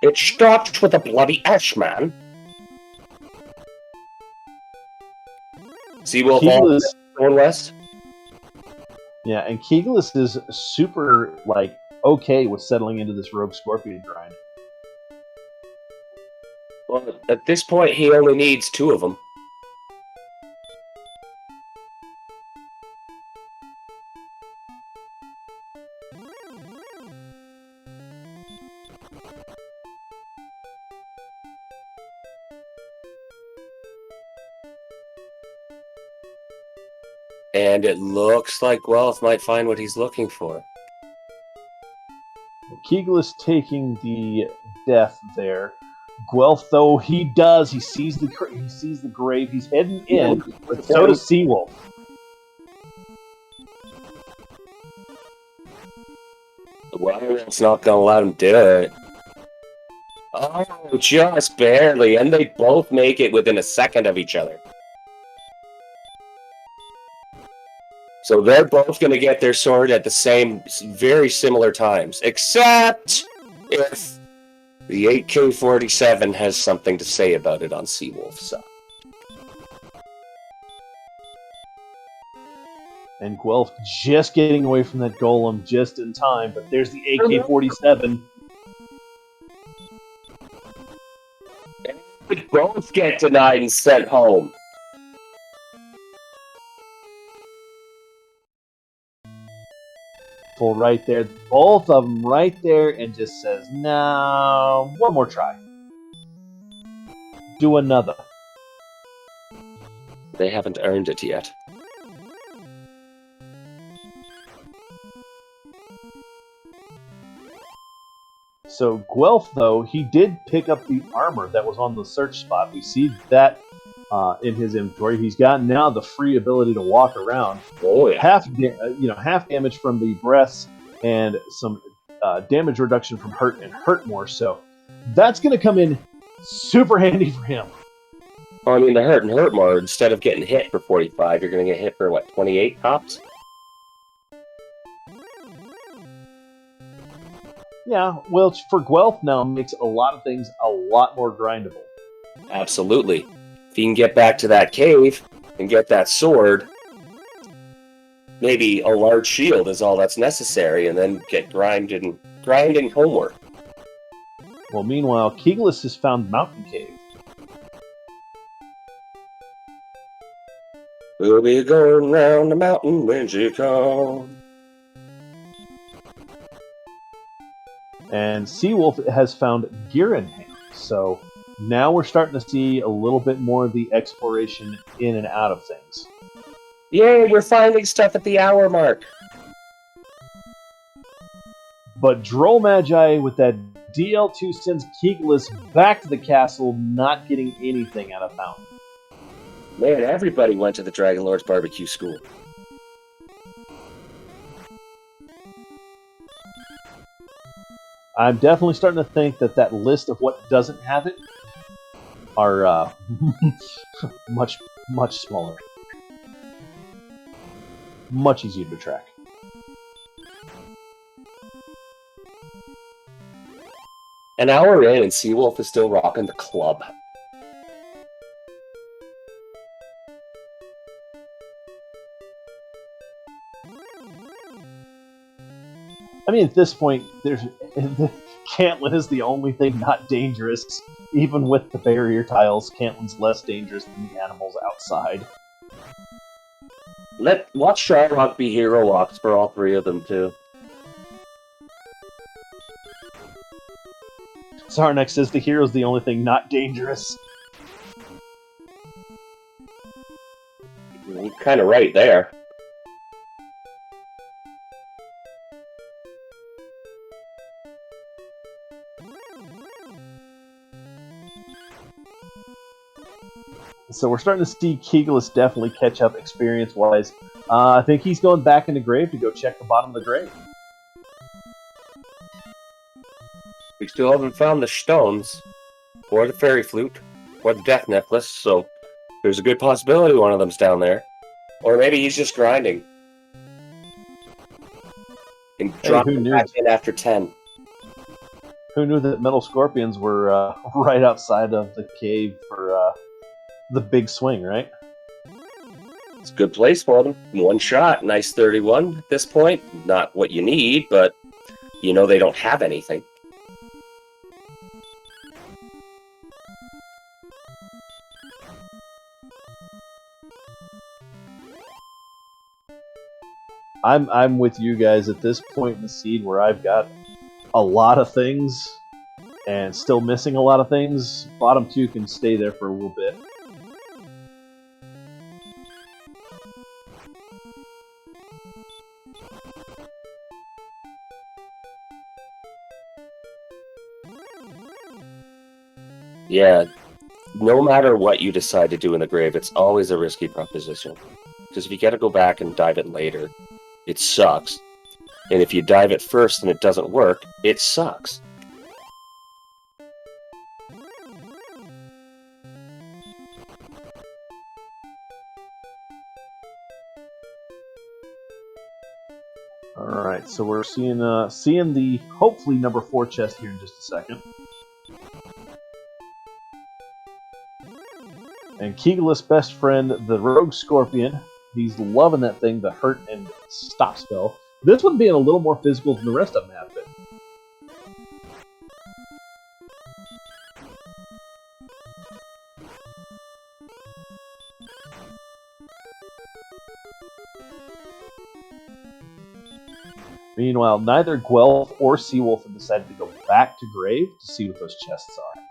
It starts with a bloody ash, man. Seawolf going west. Yeah, and Kigalas is super, okay with settling into this Rogue Scorpion grind. Well, at this point, he only needs 2 of them. And it looks like Guelph might find what he's looking for. Kigalas taking the death there. Guelph, though, he sees the grave. He's heading in, but so does Seawolf. Well, it's not gonna let him do it. Oh, just barely, and they both make it within a second of each other. So they're both going to get their sword at the same, very similar times, except if the AK-47 has something to say about it on Seawolf's side. And Guelph just getting away from that golem just in time, but there's the AK-47. And they both get denied and sent home. Right there, both of them right there, and just says, no, one more try. Do another. They haven't earned it yet. So Guelph, though, he did pick up the armor that was on the search spot. We see that in his inventory. He's got now the free ability to walk around. Oh yeah. Half damage from the breaths and some damage reduction from hurt and hurt more. So that's going to come in super handy for him. Well, I mean, the hurt and hurt more. Instead of getting hit for 45, you're going to get hit for, what, 28 tops? Yeah, which for Guelph now makes a lot of things a lot more grindable. Absolutely. If you can get back to that cave and get that sword, maybe a large shield is all that's necessary, and then get grinding homework. Well, meanwhile, Kigalas has found Mountain Cave. We'll be going round the mountain when you come. And Seawolf has found Girinham. So now we're starting to see a little bit more of the exploration in and out of things. Yay, we're finding stuff at the hour mark. But Droll Magi with that DL2 sends Kigalas back to the castle, not getting anything out of Mountain. Man, everybody went to the Dragon Lord's barbecue school. I'm definitely starting to think that list of what doesn't have it are much smaller. Much easier to track. An hour in, and Seawolf is still rocking the club. I mean, at this point, Cantlin is the only thing not dangerous. Even with the barrier tiles, Cantlin's less dangerous than the animals outside. Watch Shyrock be hero walks for all three of them, too. Sarnak says the hero's the only thing not dangerous. You're kind of right there. So we're starting to see Kigalas definitely catch up experience-wise. I think he's going back in the grave to go check the bottom of the grave. We still haven't found the stones, or the fairy flute, or the death necklace, so there's a good possibility one of them's down there. Or maybe he's just grinding. And dropping back in after 10. Who knew that metal scorpions were right outside of the cave for the big swing, right? It's a good place for them. One shot, nice 31 at this point. Not what you need, but you know they don't have anything. I'm with you guys at this point in the seed where I've got a lot of things and still missing a lot of things. Bottom two can stay there for a little bit. Yeah, no matter what you decide to do in the grave, it's always a risky proposition. Because if you gotta go back and dive it later, it sucks. And if you dive it first and it doesn't work, it sucks. Alright, so we're seeing the hopefully number 4 chest here in just a second. And Kigalas' best friend, the Rogue Scorpion, he's loving that thing, the Hurt and Stop spell. This one being a little more physical than the rest of them have been. Meanwhile, neither Guelph or Seawolf have decided to go back to Grave to see what those chests are.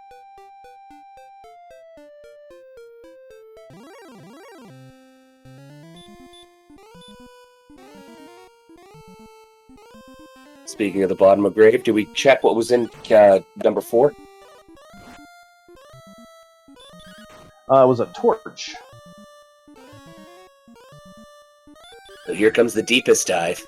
Speaking of the bottom of grave, do we check what was in number 4? It was a torch. So here comes the deepest dive.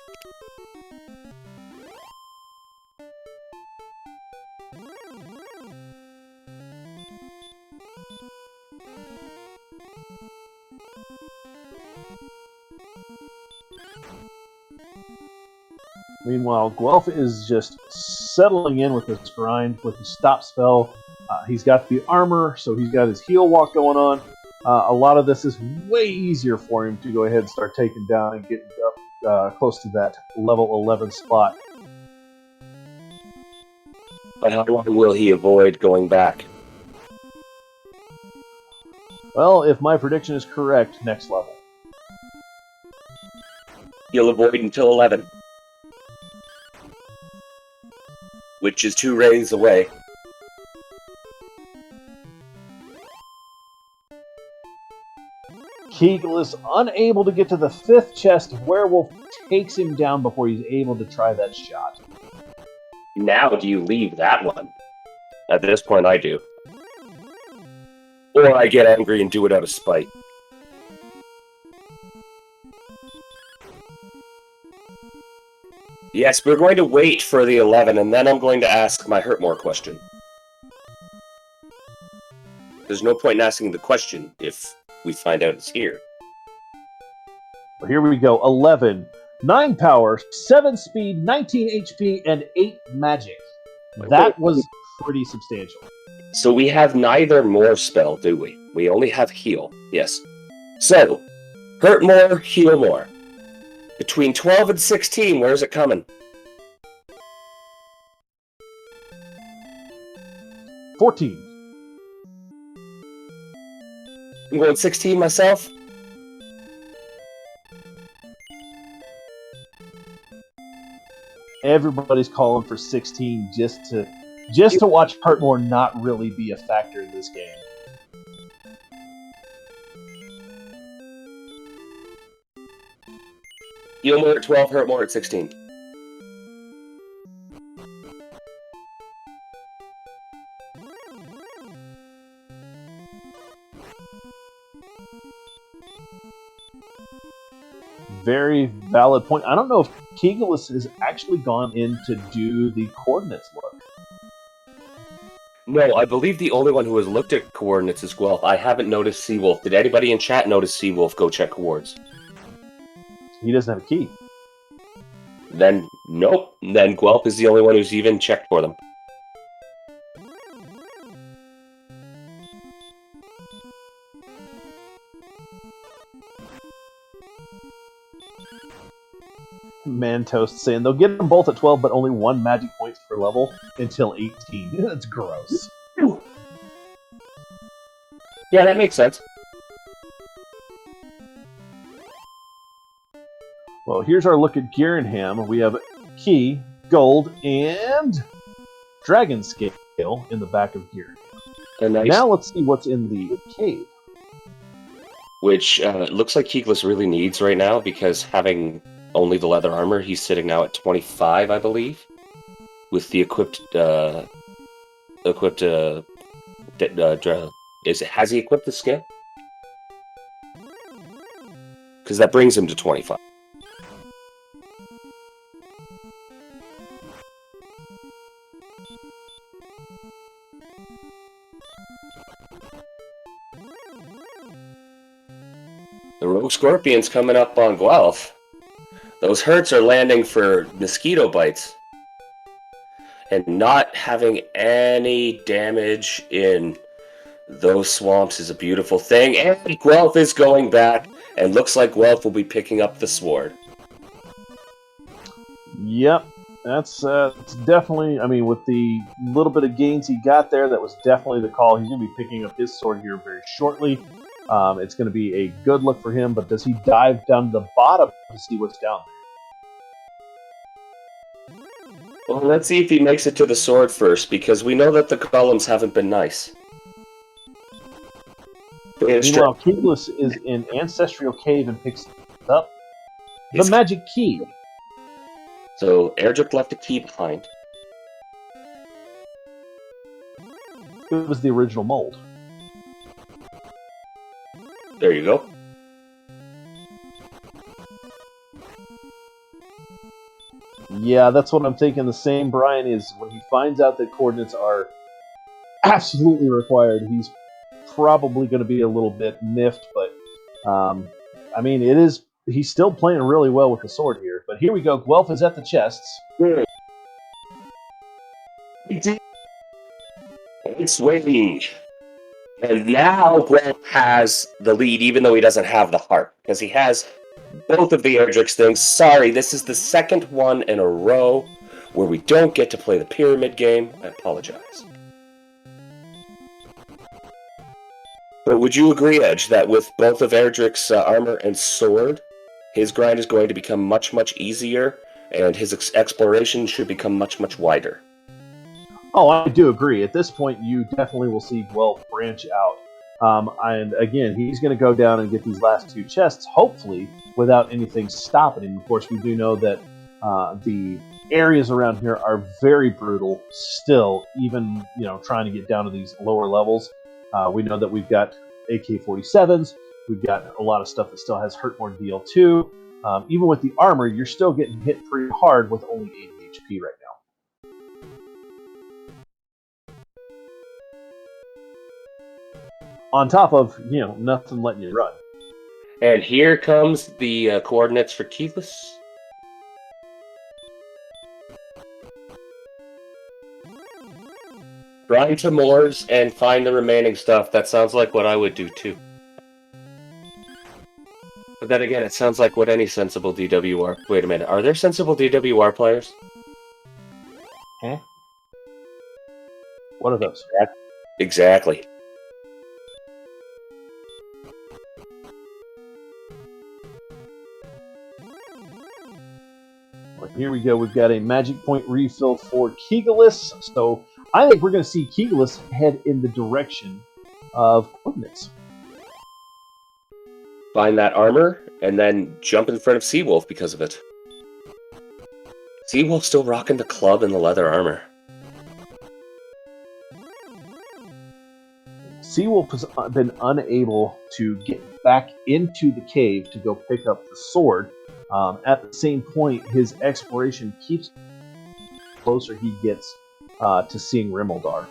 Meanwhile, Guelph is just settling in with this grind with his stop spell. He's got the armor, so he's got his heal walk going on. A lot of this is way easier for him to go ahead and start taking down and getting up close to that level 11 spot. But how long will he avoid going back? Well, if my prediction is correct, next level. He'll avoid until 11. Which is 2 rays away. Kigalas unable to get to the 5th chest. Werewolf takes him down before he's able to try that shot. Now do you leave that one? At this point, I do. Or I get angry and do it out of spite. Yes, we're going to wait for the 11, and then I'm going to ask my hurt more question. There's no point in asking the question if we find out it's here. Well, here we go. 11. 9 power, 7 speed, 19 HP, and 8 magic. That was pretty substantial. So we have neither more spell, do we? We only have heal. Yes. So, hurt more, heal more. Between 12 and 16, where's it coming? 14. I'm going 16 myself. Everybody's calling for 16 just to watch Heartmore not really be a factor in this game. Heal more at 12, hurt more at 16. Very valid point. I don't know if Kigalas has actually gone in to do the coordinates look. No, I believe the only one who has looked at coordinates is Guelph. I haven't noticed Seawolf. Did anybody in chat notice Seawolf go check coords? He doesn't have a key. Then, nope. Then Guelph is the only one who's even checked for them. Mantoast saying they'll get them both at 12, but only 1 magic points per level until 18. That's gross. Yeah, that makes sense. Well, here's our look at Girinham. We have key, gold, and dragon scale in the back of Girinham. Nice. Now let's see what's in the cave. Which looks like Kigalas really needs right now, because having only the leather armor, he's sitting now at 25, I believe, with the has he equipped the skill? Because that brings him to 25. The Rogue Scorpion's coming up on Guelph. Those hurts are landing for mosquito bites. And not having any damage in those swamps is a beautiful thing. And Guelph is going back, and looks like Guelph will be picking up the sword. Yep, that's definitely, I mean, with the little bit of gains he got there, that was definitely the call. He's going to be picking up his sword here very shortly. It's going to be a good look for him, but does he dive down to the bottom to see what's down there? Well, let's see if he makes it to the sword first, because we know that the golems haven't been nice. Meanwhile, Kigalas is in Ancestral Cave and picks up the magic key. So, Erdrick left a key behind. It was the original mold. There you go. Yeah, that's what I'm thinking. The same, Brian, is when he finds out that coordinates are absolutely required, he's probably going to be a little bit miffed, but I mean, he's still playing really well with the sword here. But here we go. Guelph is at the chests. It's winning. And now Guelph has the lead, even though he doesn't have the heart, because he has both of the Erdrix things. Sorry, this is the second one in a row where we don't get to play the pyramid game. I apologize. But would you agree, Edge, that with both of Erdric's armor and sword, his grind is going to become much, much easier, and his exploration should become much, much wider? Oh, I do agree. At this point, you definitely will see Guelph branch out. And again, he's going to go down and get these last two chests, hopefully, without anything stopping him. Of course, we do know that the areas around here are very brutal still, even trying to get down to these lower levels. We know that we've got AK-47s. We've got a lot of stuff that still has hurt more deal too. Even with the armor, you're still getting hit pretty hard with only 80 HP right now. On top of, nothing letting you run. And here comes the coordinates for Kigalas. Grind to moors and find the remaining stuff. That sounds like what I would do too. But then again, it sounds like what any sensible DWR... Wait a minute, are there sensible DWR players? Huh? What are those? Exactly. Well, here we go. We've got a magic point refill for Kigalas. So I think we're going to see Kigalas head in the direction of coordinates. Find that armor, and then jump in front of Seawolf because of it. Seawolf's still rocking the club and the leather armor. Seawolf has been unable to get back into the cave to go pick up the sword. At the same point, his exploration keeps the closer he gets to seeing Rimmildar.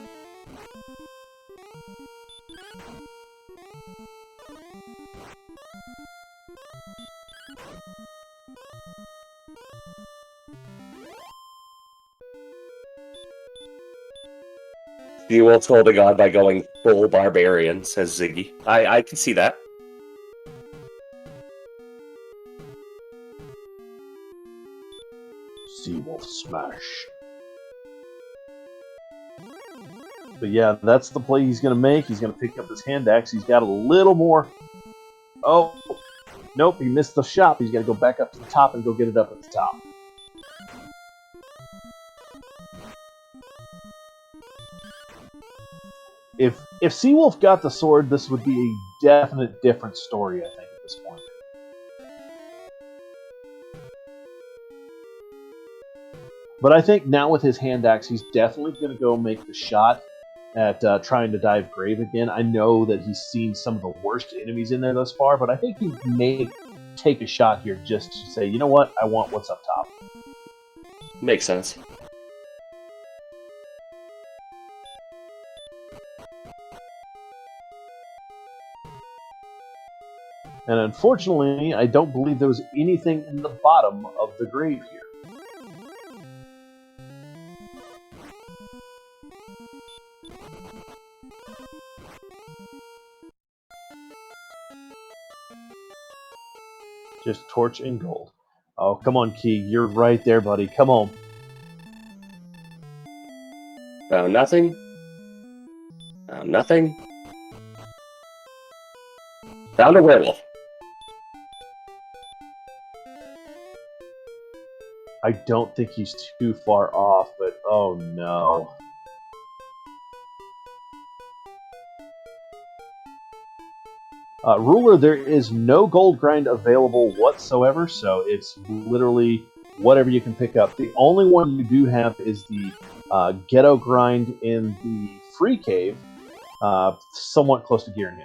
Seawolf's holding on by going full barbarian, says Ziggy. I can see that. Seawolf smash. But yeah, that's the play he's going to make. He's going to pick up his hand axe. He's got a little more. Oh, nope, he missed the shot. He's got to go back up to the top and go get it up at the top. If Seawolf got the sword, this would be a definite different story, I think, at this point. But I think now with his hand axe, he's definitely going to go make the shot at trying to dive grave again. I know that he's seen some of the worst enemies in there thus far, but I think he may take a shot here just to say, you know what, I want what's up top. Makes sense. And unfortunately, I don't believe there was anything in the bottom of the grave here. Just torch and gold. Oh, come on, Key. You're right there, buddy. Come on. Found nothing. Found nothing. Found a werewolf. I don't think he's too far off, but oh no. Ruler, there is no gold grind available whatsoever, so it's literally whatever you can pick up. The only one you do have is the ghetto grind in the free cave, somewhat close to Gearingham.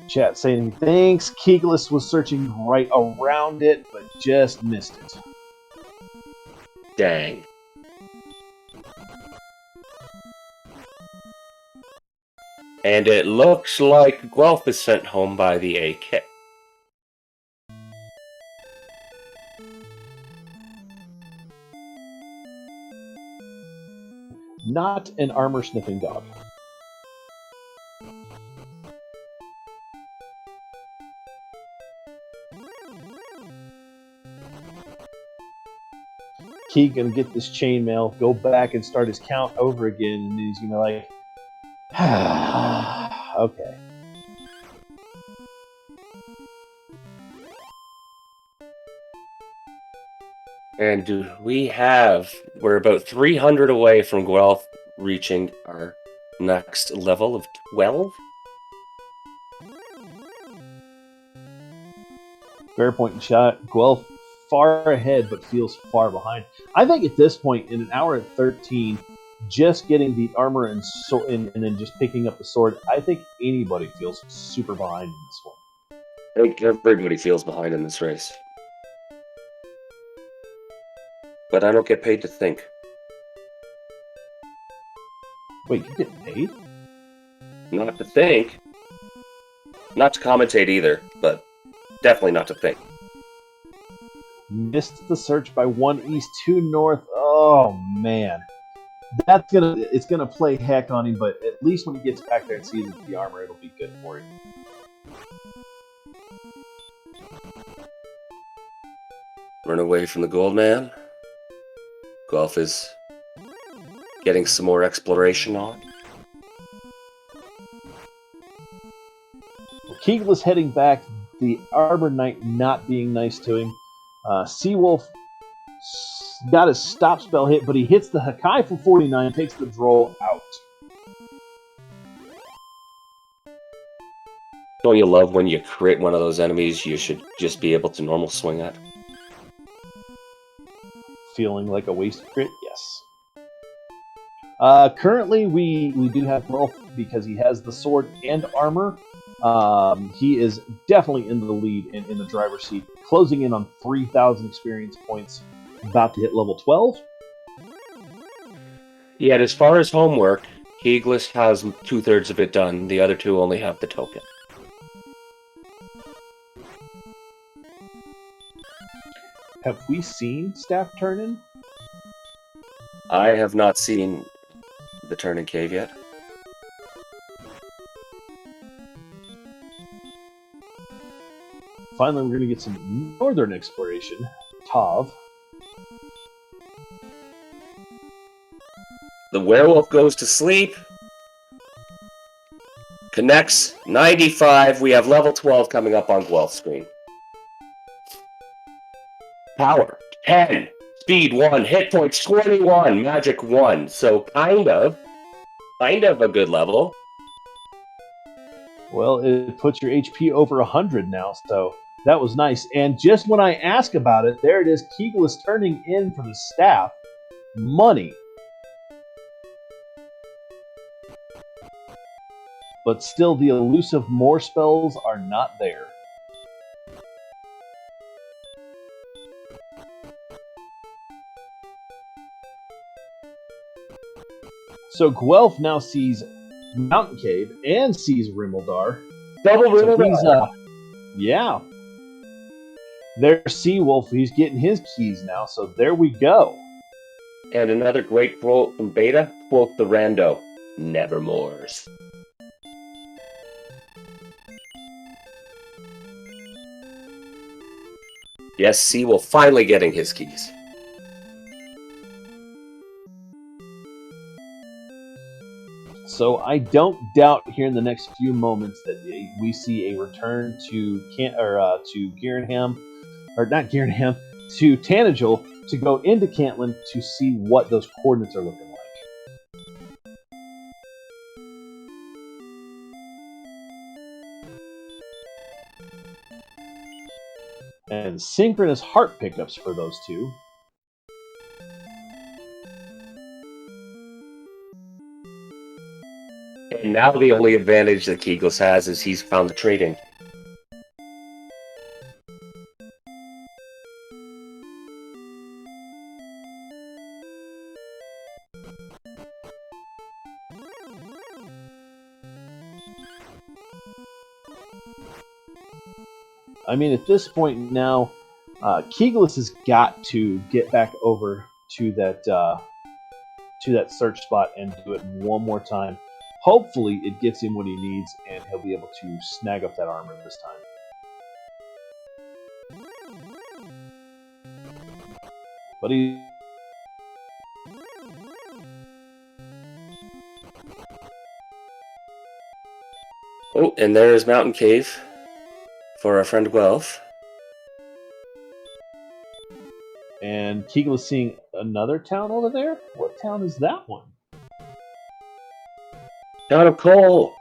Chat saying thanks. Kigalas was searching right around it, but just missed it. Dang. And it looks like Guelph is sent home by the AK. Not an armor-sniffing dog. Key gonna get this chainmail, go back and start his count over again, and then he's gonna be like, okay. And we're about 300 away from Guelph reaching our next level of 12. Fair point and shot. Guelph far ahead, but feels far behind. I think at this point, in an hour and 13, just getting the armor and then just picking up the sword, I think anybody feels super behind in this one. I think everybody feels behind in this race. But I don't get paid to think. Wait, you get paid? Not to think. Not to commentate either, but definitely not to think. Missed the search by 1 east, 2 north. Oh man, it's gonna play heck on him. But at least when he gets back there and sees the armor, it'll be good for him. Run away from the gold man. Guelph is getting some more exploration on. Kigalas heading back. The Arbor Knight not being nice to him. Seawolf got his stop spell hit, but he hits the Hakai for 49, takes the Droll out. Don't you love when you crit one of those enemies you should just be able to normal swing at? Feeling like a waste crit? Yes. Currently, we do have Guelph because he has the sword and armor. He is definitely in the lead and in the driver's seat, closing in on 3,000 experience points, about to hit level 12. Yet, as far as homework, Kigalas has 2/3 of it done. The other two only have the token. Have we seen Staff Turnin? I have not seen the Turning Cave yet. Finally, we're going to get some northern exploration. Tav. The werewolf goes to sleep. Connects 95. We have level 12 coming up on Guelph's screen. Power 10. Speed 1. Hit points 21. Magic 1. So kind of a good level. Well, it puts your HP over 100 now, so that was nice. And just when I ask about it, there it is. Kigalas turning in for the staff. Money. But still, the elusive more spells are not there. So Guelph now sees Mountain Cave and sees Rimmildar. Double Rimmildar. Yeah. There's Seawolf. He's getting his keys now, so there we go. And another great quote from Beta. Quote the rando. Nevermores. Yes, Seawolf finally getting his keys. So I don't doubt here in the next few moments that we see a return to Gierenham, or not Gierenham, to Tanagel to go into Cantlin to see what those coordinates are looking like. And synchronous heart pickups for those two. And now the only advantage that Kigalas has is he's found the trading. I mean, at this point now, Kigalas has got to get back over to that search spot and do it one more time. Hopefully, it gets him what he needs, and he'll be able to snag up that armor this time. But he. Oh, and there's Mountain Cave for our friend Guelph. And Kigalas seeing another town over there? What town is that one? Town of Coal!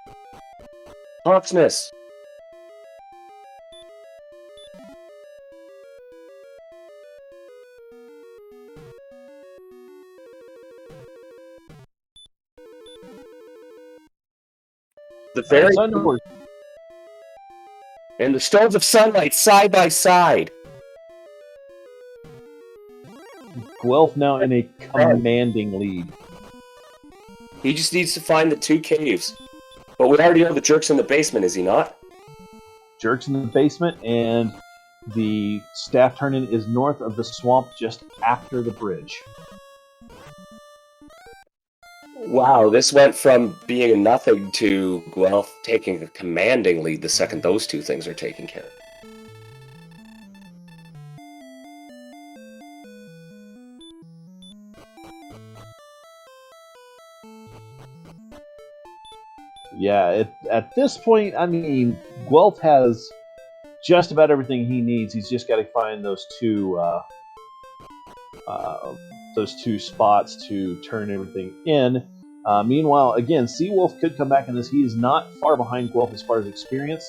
Hawksness! The very and the Stones of Sunlight side by side. Guelph now in a commanding lead. He just needs to find the two caves. But we already know the Jerk's in the basement, is he not? Jerk's in the basement, and the staff turn-in is north of the swamp just after the bridge. Wow, this went from being a nothing to Guelph taking a commanding lead the second those two things are taken care of. Yeah, at this point, I mean, Guelph has just about everything he needs. He's just got to find those two spots to turn everything in. Meanwhile, again, Seawolf could come back in this. He is not far behind Guelph as far as experience.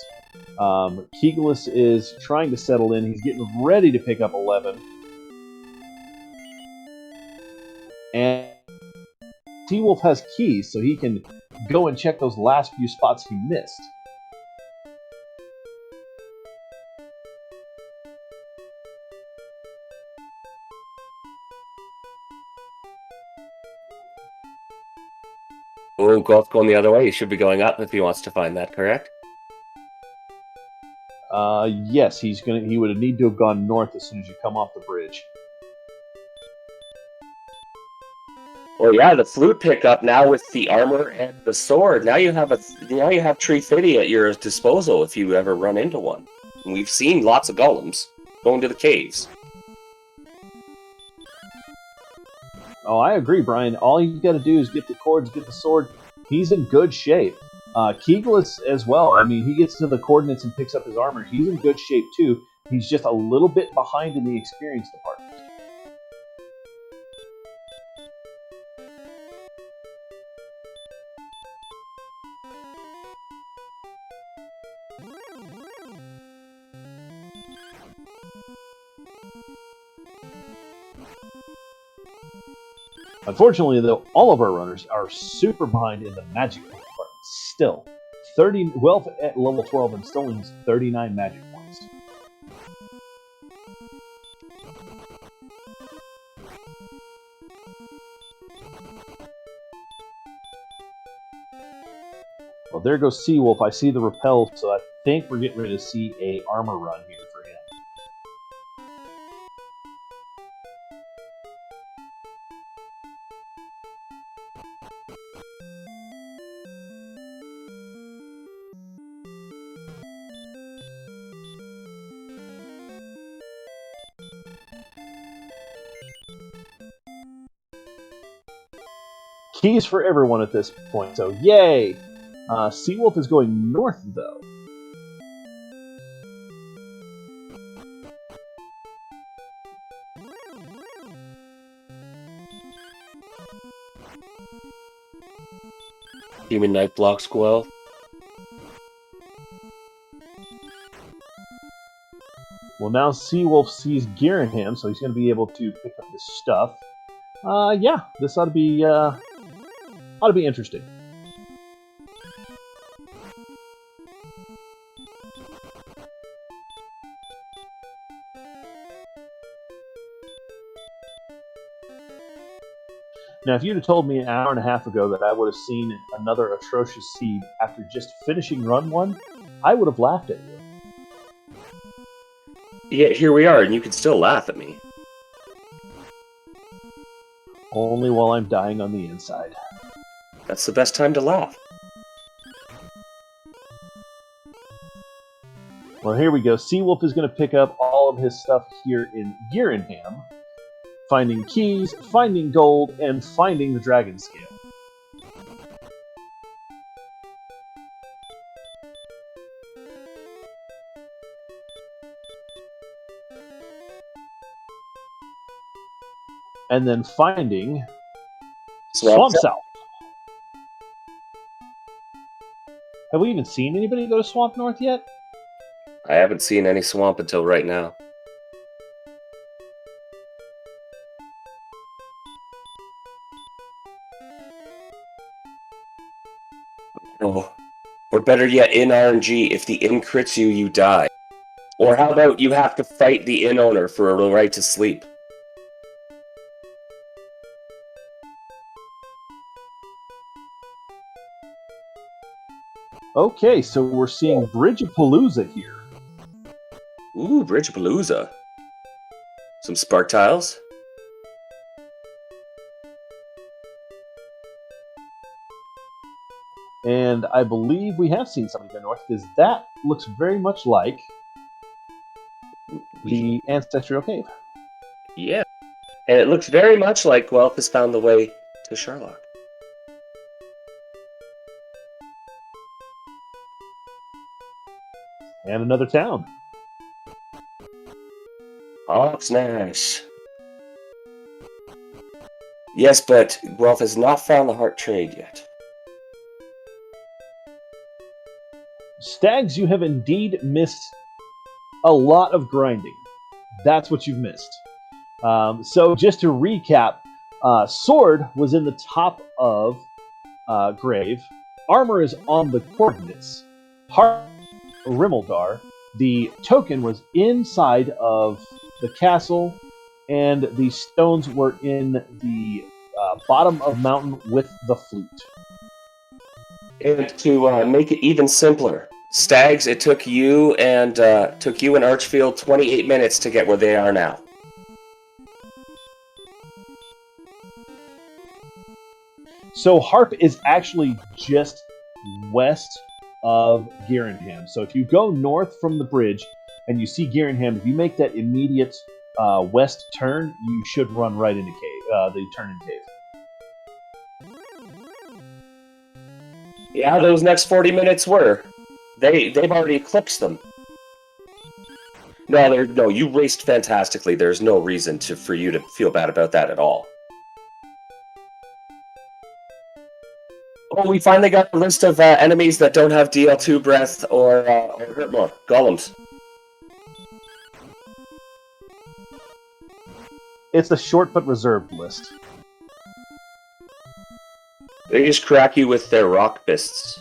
Kigalas is trying to settle in. He's getting ready to pick up 11. And Seawolf has keys, so he can go and check those last few spots he missed. Oh, Guelph going the other way. He should be going up if he wants to find that, correct? Yes, he would need to have gone north as soon as you come off the bridge. Well, yeah, the flute pickup now with the armor and the sword. Now you have Tree Fitty at your disposal if you ever run into one. And we've seen lots of golems going to the caves. Oh, I agree, Brian. All you got to do is get the cords, get the sword. He's in good shape. Kigalas as well. I mean, he gets to the coordinates and picks up his armor. He's in good shape too. He's just a little bit behind in the experience department. Unfortunately, though, all of our runners are super behind in the magic point department. Still, 30 Guelph at level 12 and still needs 39 magic points. Well, there goes Seawolf. I see the repel, so I think we're getting ready to see a armor run here for him. Keys for everyone at this point, so yay! Seawolf is going north, though. Human Knight blocks Guelph. Well, now Seawolf sees gear in him, so he's going to be able to pick up his stuff. Yeah, this ought to be interesting. Now, if you'd have told me an hour and a half ago that I would have seen another atrocious seed after just finishing run 1, I would have laughed at you. Yet here we are, and you can still laugh at me. Only while I'm dying on the inside. That's the best time to laugh. Well, here we go. Seawolf is going to pick up all of his stuff here in Girinham, finding keys, finding gold, and finding the dragon scale. And then finding Swamp South. Have we even seen anybody go to Swamp North yet? I haven't seen any swamp until right now. Oh, or better yet, in RNG, if the inn crits you, you die. Or how about you have to fight the inn owner for a right to sleep? Okay, so we're seeing Bridgepalooza here. Ooh, Bridgepalooza. Some spark tiles? And I believe we have seen something to the north, because that looks very much like the Ancestral Cave. Yeah. And it looks very much like Guelph has found the way to Sherlock. And another town. Oxnash. Yes, but Guelph has not found the heart trade yet. Stags, you have indeed missed a lot of grinding. That's what you've missed. So just to recap, Sword was in the top of Grave. Armor is on the coordinates. Heart, Rimmildar. The token was inside of the castle, and the stones were in the bottom of mountain with the flute. And to make it even simpler, Stags, it took you and Archfield 28 minutes to get where they are now. So Harp is actually just west of Girinham. So if you go north from the bridge and you see Girinham, if you make that immediate west turn, you should run right into the turn-in cave. Yeah, those next 40 minutes were. They've already eclipsed them. No, you raced fantastically. There's no reason for you to feel bad about that at all. Oh, we finally got a list of enemies that don't have DL2 breath or hurt more. Golems. It's the short but reserved list. They just crack you with their rock fists.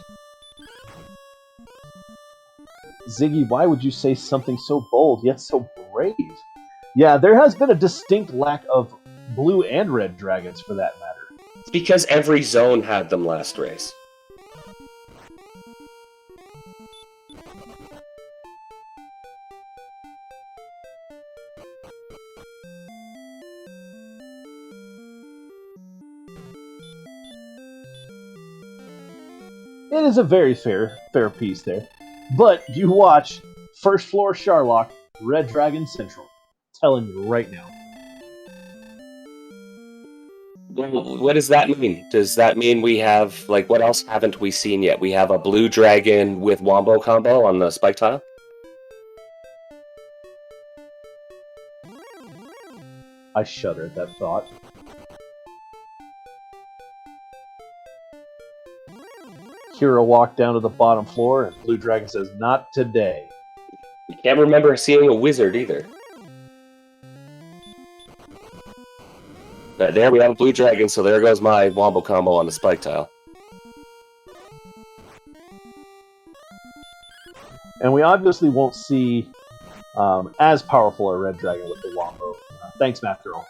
Ziggy, why would you say something so bold yet so brave? Yeah, there has been a distinct lack of blue and red dragons for that matter. It's because every zone had them last race. It is a very fair piece there. But you watch First Floor Sherlock, Red Dragon Central. Telling you right now. Well, what does that mean? Does that mean we have, like, what else haven't we seen yet? We have a blue dragon with wombo combo on the spike tile? I shudder at that thought. Kira walked down to the bottom floor, and Blue Dragon says, "Not today." We can't remember seeing a wizard either. But there we have a blue dragon, so there goes my wombo combo on the spike tile. And we obviously won't see as powerful a red dragon with the wombo. Thanks, Math Girl.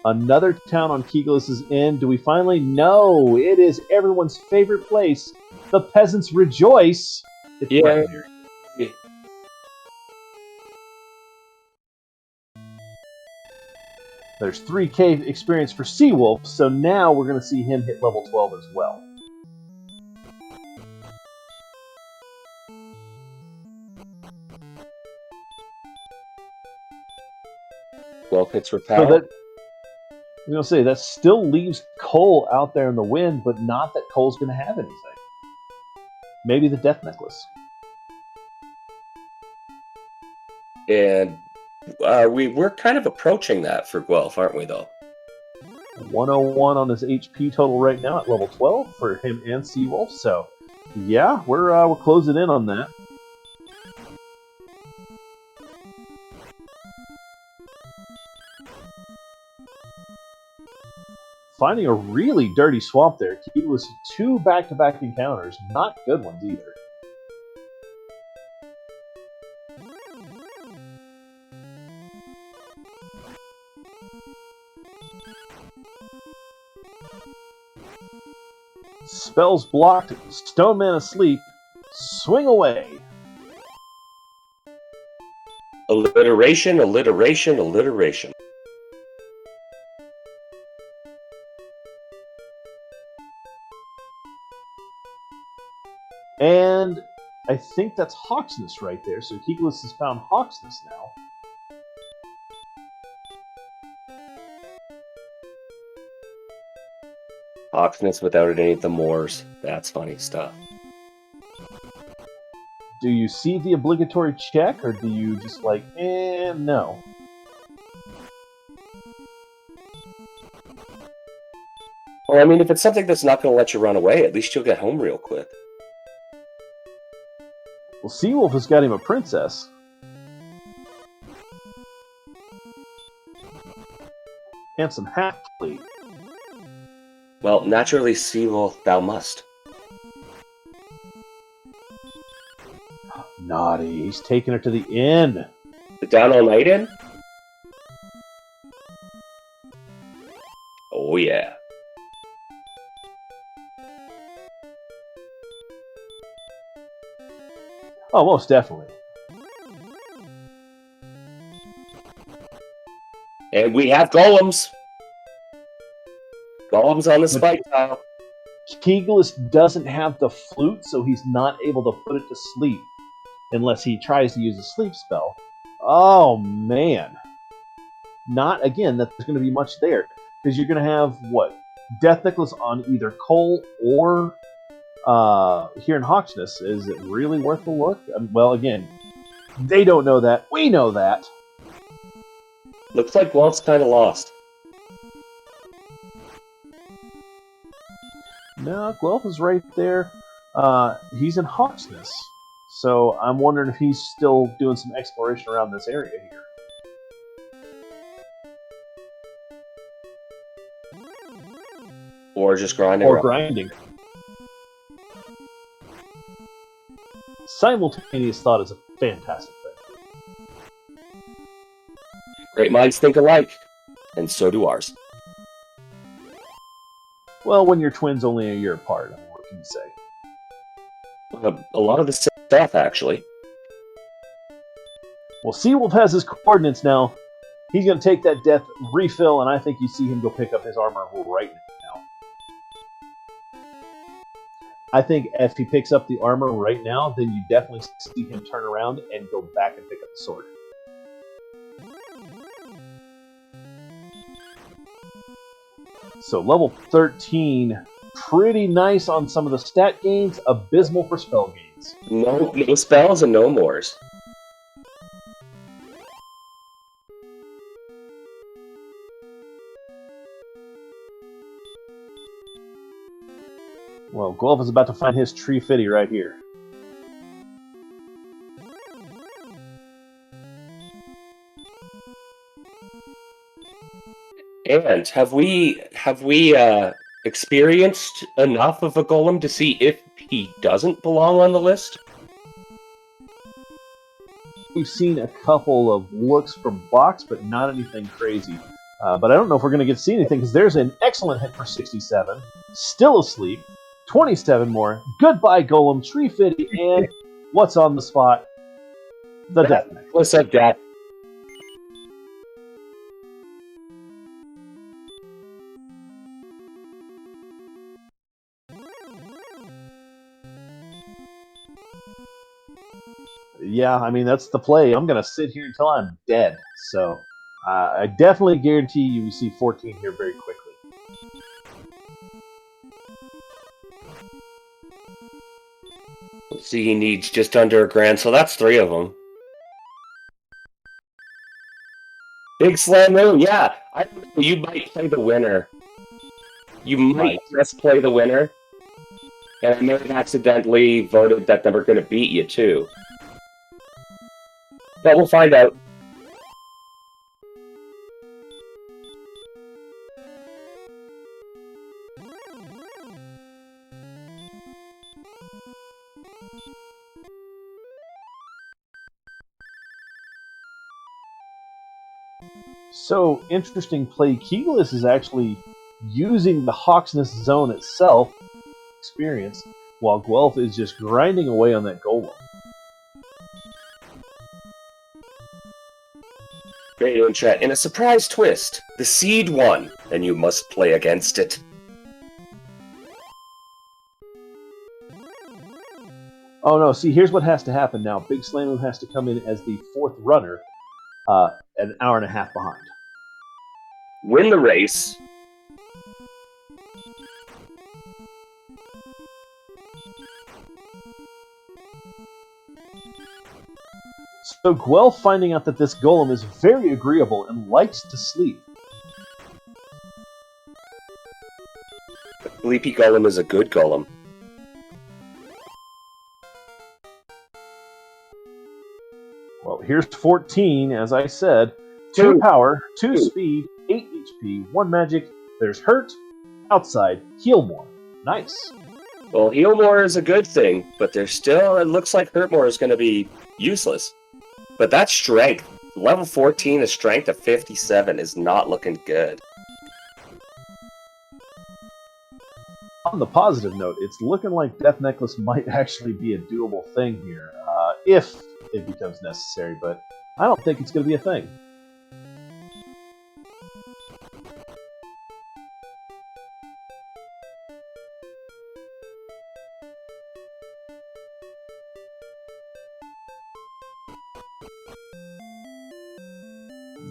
Another town on Kigalas' end. Do we finally know? It is everyone's favorite place. The peasants rejoice. It's right here. There's 3k experience for Seawolf, so now we're going to see him hit level 12 as well. Well, hits for power. So that, I'm going to say, that still leaves Cole out there in the wind, but not that Cole's going to have anything. Maybe the Death Necklace. And we're kind of approaching that for Guelph, aren't we, though? 101 on his HP total right now at level 12 for him and Seawolf. So, yeah, we're closing in on that. Finding a really dirty swamp there. He was 2 back-to-back encounters. Not good ones either. Spells blocked. Stone Man asleep. Swing away. Alliteration, alliteration, alliteration. And I think that's Hawksness right there. So Kigalas has found Hawksness now. Hawksness without any of the Moors. That's funny stuff. Do you see the obligatory check, or do you just like, no? Well, I mean, if it's something that's not going to let you run away, at least you'll get home real quick. Well, Seawolf has got him a princess. And some half-plate. Well, naturally, Seawolf, thou must. Naughty. He's taking her to the inn. The Down All Night Inn? Oh, yeah. Oh, most definitely. And we have golems. Golems on the spike tile. Kigalas doesn't have the flute, so he's not able to put it to sleep unless he tries to use a sleep spell. Oh, man. Not, again, that there's going to be much there. Because you're going to have, what? Death Necklace on either Cole or here in Hawksness. Is it really worth the look? Well, again, they don't know that. We know that. Looks like Guelph's kind of lost. No, Guelph is right there. He's in Hawksness. So I'm wondering if he's still doing some exploration around this area here. Or just grinding. Or grinding. Simultaneous thought is a fantastic thing. Great minds think alike. And so do ours. Well, when you're twins only a year apart, I mean, what can you say? A lot of the stuff, actually. Well, Seawolf has his coordinates now. He's going to take that death refill, and I think you see him go pick up his armor right now. I think if he picks up the armor right now, then you definitely see him turn around and go back and pick up the sword. So level 13, pretty nice on some of the stat gains, abysmal for spell gains. No spells and no mores. Well, Guelph is about to find his tree fitty right here. And have we experienced enough of a golem to see if he doesn't belong on the list? We've seen a couple of looks from box, but not anything crazy. But I don't know if we're going to get to see anything, because there's an excellent hit for 67. Still asleep. 27 more. Goodbye, Golem. Tree Fitty. And what's on the spot? The Death Necklace. What's up, Jack? Yeah, I mean, that's the play. I'm going to sit here until I'm dead. So I definitely guarantee you we see 14 here very quickly. Let's see, he needs just under $1,000, so that's 3 of them. Big Slam Moon, yeah. You might play the winner. You might just play the winner. And I may have accidentally voted that they were going to beat you, too. But we'll find out. So, interesting play. Kigalas is actually using the Hawksness zone itself, experience, while Guelph is just grinding away on that golem. Radio in chat. In a surprise twist, the seed won, and you must play against it. Oh no, see, here's what has to happen now. Big Slamu has to come in as the 4th runner, an hour and a half behind. Win the race. So Guelph, finding out that this golem is very agreeable and likes to sleep. The sleepy golem is a good golem. Well, here's 14, as I said. 2 power, 2 speed, 8 HP, 1 magic. There's hurt, outside, heal more. Nice. Well, heal more is a good thing, but there's still, it looks like hurt more is going to be useless. But that's strength. Level 14, a strength of 57 is not looking good. On the positive note, it's looking like Death Necklace might actually be a doable thing here, if it becomes necessary, but I don't think it's going to be a thing.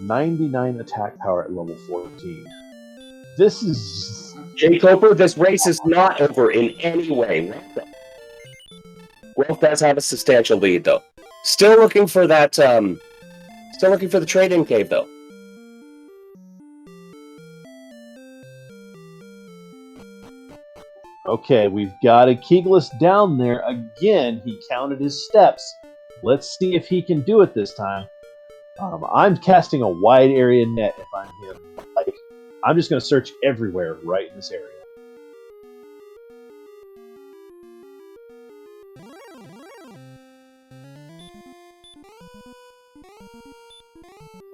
.99 attack power at level 14. This is... Jay Coper, this race is not over in any way. Guelph does have a substantial lead, though. Still looking for that, still looking for the trade-in cave, though. Okay, we've got a Kigalas down there. Again, he counted his steps. Let's see if he can do it this time. I'm casting a wide area net if I'm him. Like, I'm just going to search everywhere right in this area.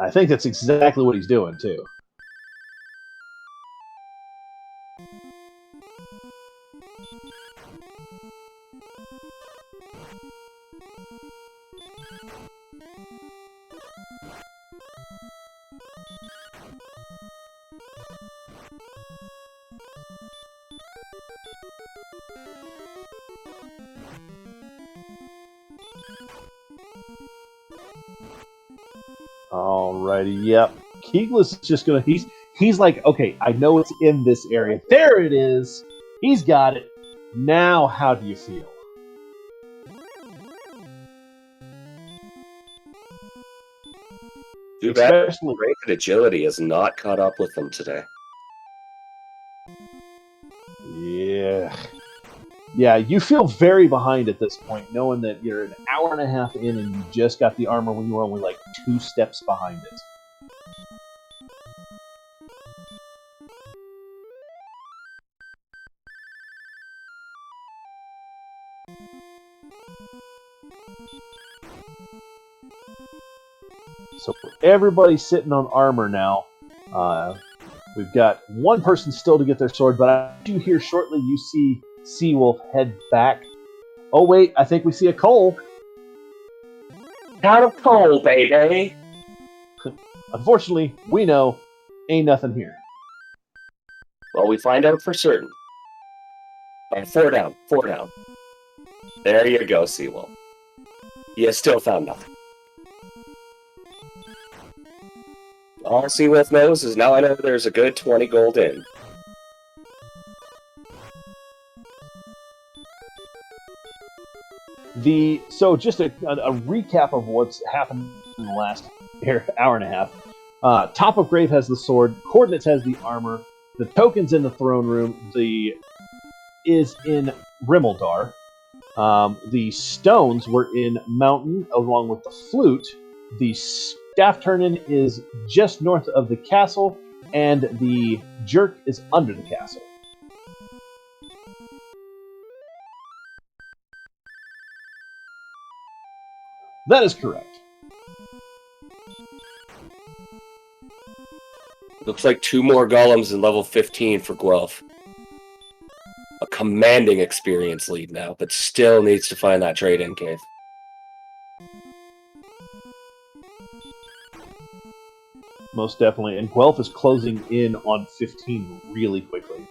I think that's exactly what he's doing, too. Alrighty, yep. Kigalas is just gonna, he's like, okay, I know it's in this area. There it is! He's got it. Now, how do you feel? Too bad Rated Agility has not caught up with them today. Yeah. Yeah, you feel very behind at this point, knowing that you're an hour and a half in and you just got the armor when you were only like 2 steps behind it. So everybody's sitting on armor now. We've got one person still to get their sword, but I do hear shortly you see Seawolf head back. Oh wait, I think we see a Cole. Town of Cole, baby! Unfortunately, we know ain't nothing here. Well, we find out for certain. 4 down, 4 down. There you go, Seawolf. You still found nothing. All Seawolf knows is now I know there's a good 20 gold in. So just a recap of what's happened in the last hour and a half. Top of Grave has the sword. Coordinates has the armor. The token's in the throne room. Is in Rimeldar. The stones were in Mountain, along with the flute. The staff turn-in is just north of the castle, and the jerk is under the castle. That is correct. Looks like 2 more golems in level 15 for Guelph. A commanding experience lead now, but still needs to find that trade-in cave. Most definitely. And Guelph is closing in on 15 really quickly.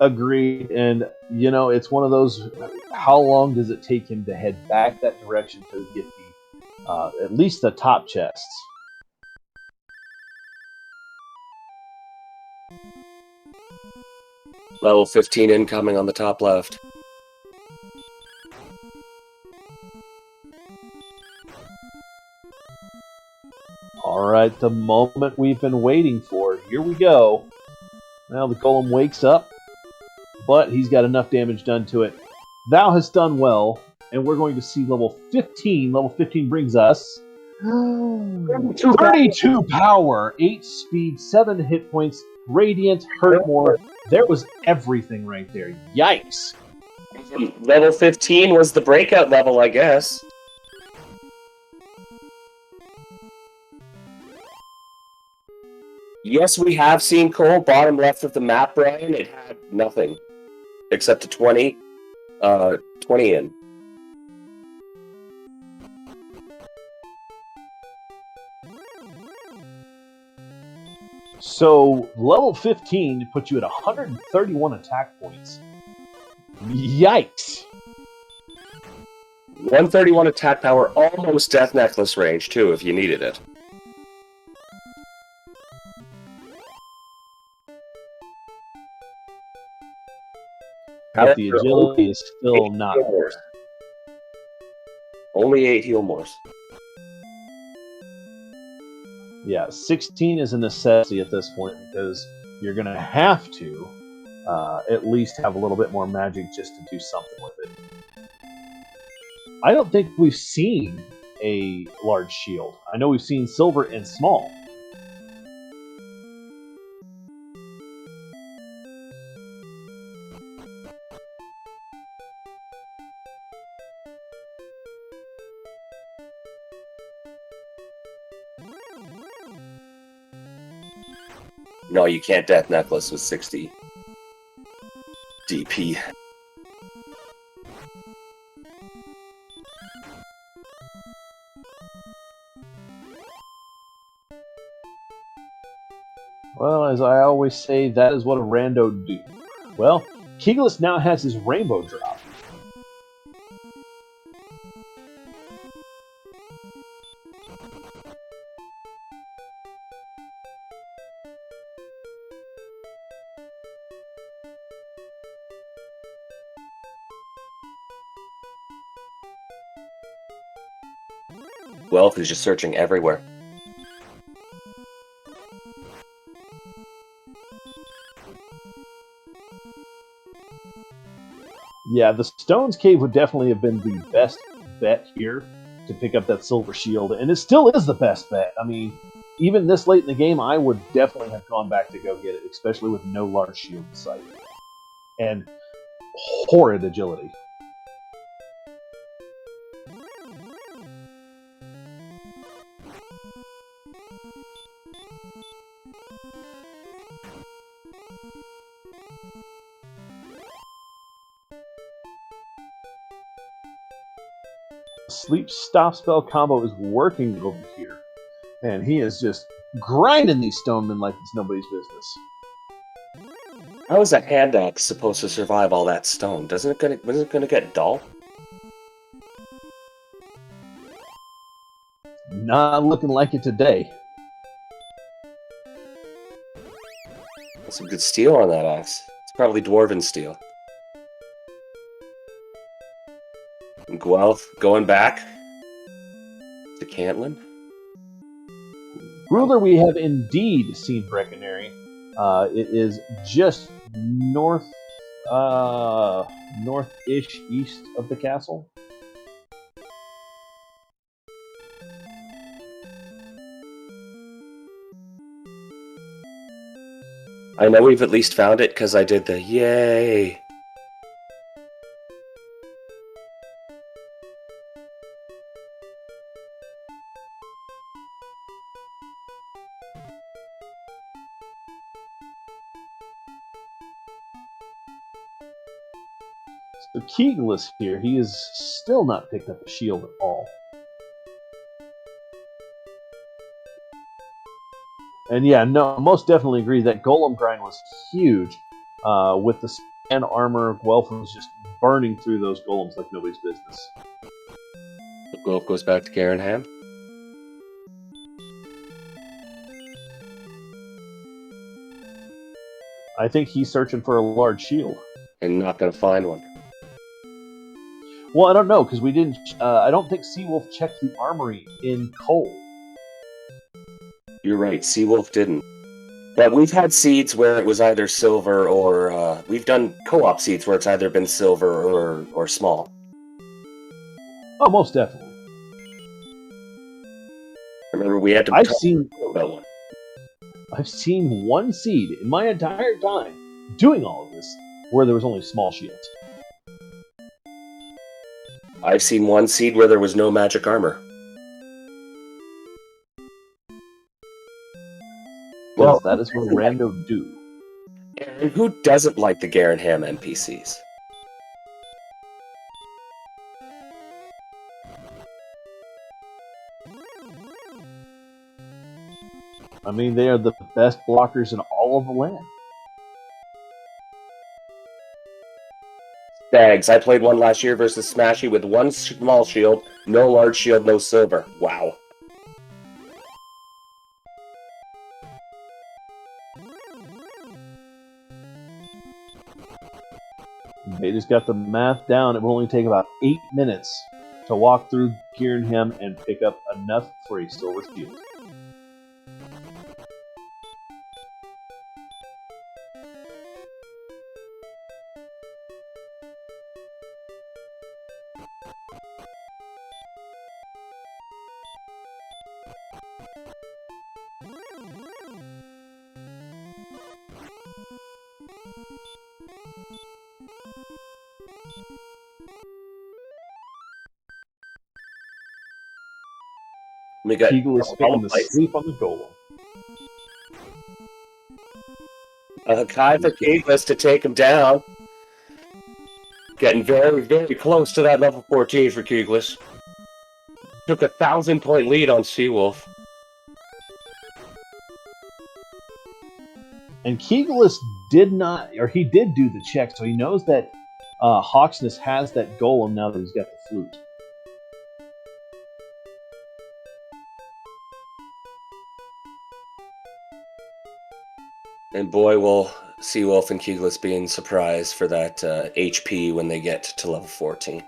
Agreed. And, you know, it's one of those, how long does it take him to head back that direction to get the, at least the top chests? Level 15 incoming on the top left. Alright, the moment we've been waiting for. Here we go. Now the golem wakes up, but he's got enough damage done to it. Thou hast done well, and we're going to see level 15. Level 15 brings us 32 power, 8 speed, 7 hit points, radiant, hurt more. There was everything right there. Yikes. Level 15 was the breakout level, I guess. Yes, we have seen Cole, bottom left of the map, Brian. It had nothing. Except a 20 in. So, level 15 puts you at 131 attack points. Yikes. 131 attack power, almost Death Necklace range, too, if you needed it. But the agility is still not there. Only 8 heal mores. Yeah, 16 is a necessity at this point because you're going to have to at least have a little bit more magic just to do something with it. I don't think we've seen a large shield. I know we've seen silver and small. No, you can't Death Necklace with 60 DP. Well, as I always say, that is what a rando do. Well, Kigalas now has his rainbow drop. Guelph is just searching everywhere. Yeah, the Stones Cave would definitely have been the best bet here to pick up that silver shield, and it still is the best bet. I mean, even this late in the game, I would definitely have gone back to go get it, especially with no large shield in sight. And horrid agility. Sleep stop spell combo is working over here. And he is just grinding these stonemen like it's nobody's business. How is a hand axe supposed to survive all that stone? Isn't it gonna get dull? Not looking like it today. That's some good steel on that axe. It's probably dwarven steel. And Guelph going back to Cantlin. Ruler, we have indeed seen Breckenary. It is just north, north-ish east of the castle. I know we've at least found it because I did the yay. So Kigalas here, he has still not picked up a shield at all. And yeah, no, most definitely agree that golem grind was huge. With the sand armor, Guelph was just burning through those golems like nobody's business. So Guelph goes back to Garenham. I think he's searching for a large shield. And not gonna find one. Well, I don't know, because we didn't... I don't think Seawolf checked the armory in coal. You're right, Seawolf didn't. But we've had seeds where it was either silver or... we've done co-op seeds where it's either been silver or small. Oh, most definitely. Remember, we had to... I've seen one seed in my entire time doing all of this where there was only small shields. I've seen one seed where there was no magic armor. Well, that is what rando do. And who doesn't like the Garenham NPCs? I mean, they are the best blockers in all of the land. Stags. I played one last year versus Smashy with one small shield, no large shield, no silver. Wow. They just got the math down. It will only take about 8 minutes to walk through Garenham and pick up enough for a silver shield. We got Eagle is taking the sleep on the golem. A Kai for Kigalas to take him down. Getting very, very close to that level 14 for Kigalas. Took a 1,000-point lead on Seawolf. And Kigalas did not, or he did do the check, so he knows that Hawksness has that golem now that he's got the flute. And boy, will Seawolf and Kigalas be in surprise for that HP when they get to level 14.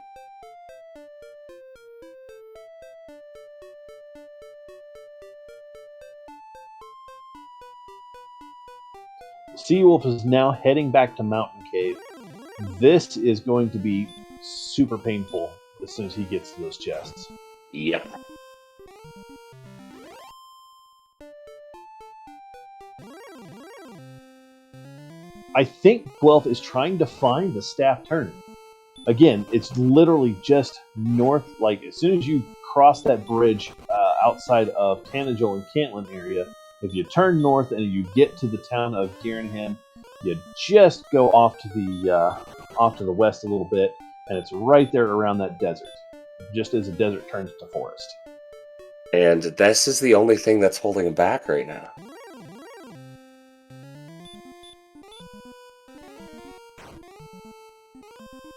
Seawolf is now heading back to Mountain Cave. This is going to be super painful as soon as he gets to those chests. Yep. I think Guelph is trying to find the staff turning. Again, it's literally just north. Like as soon as you cross that bridge outside of Tanagel and Cantlin area, if you turn north and you get to the town of Garenham, you just go off to the west a little bit, and it's right there around that desert, just as the desert turns to forest. And this is the only thing that's holding him back right now.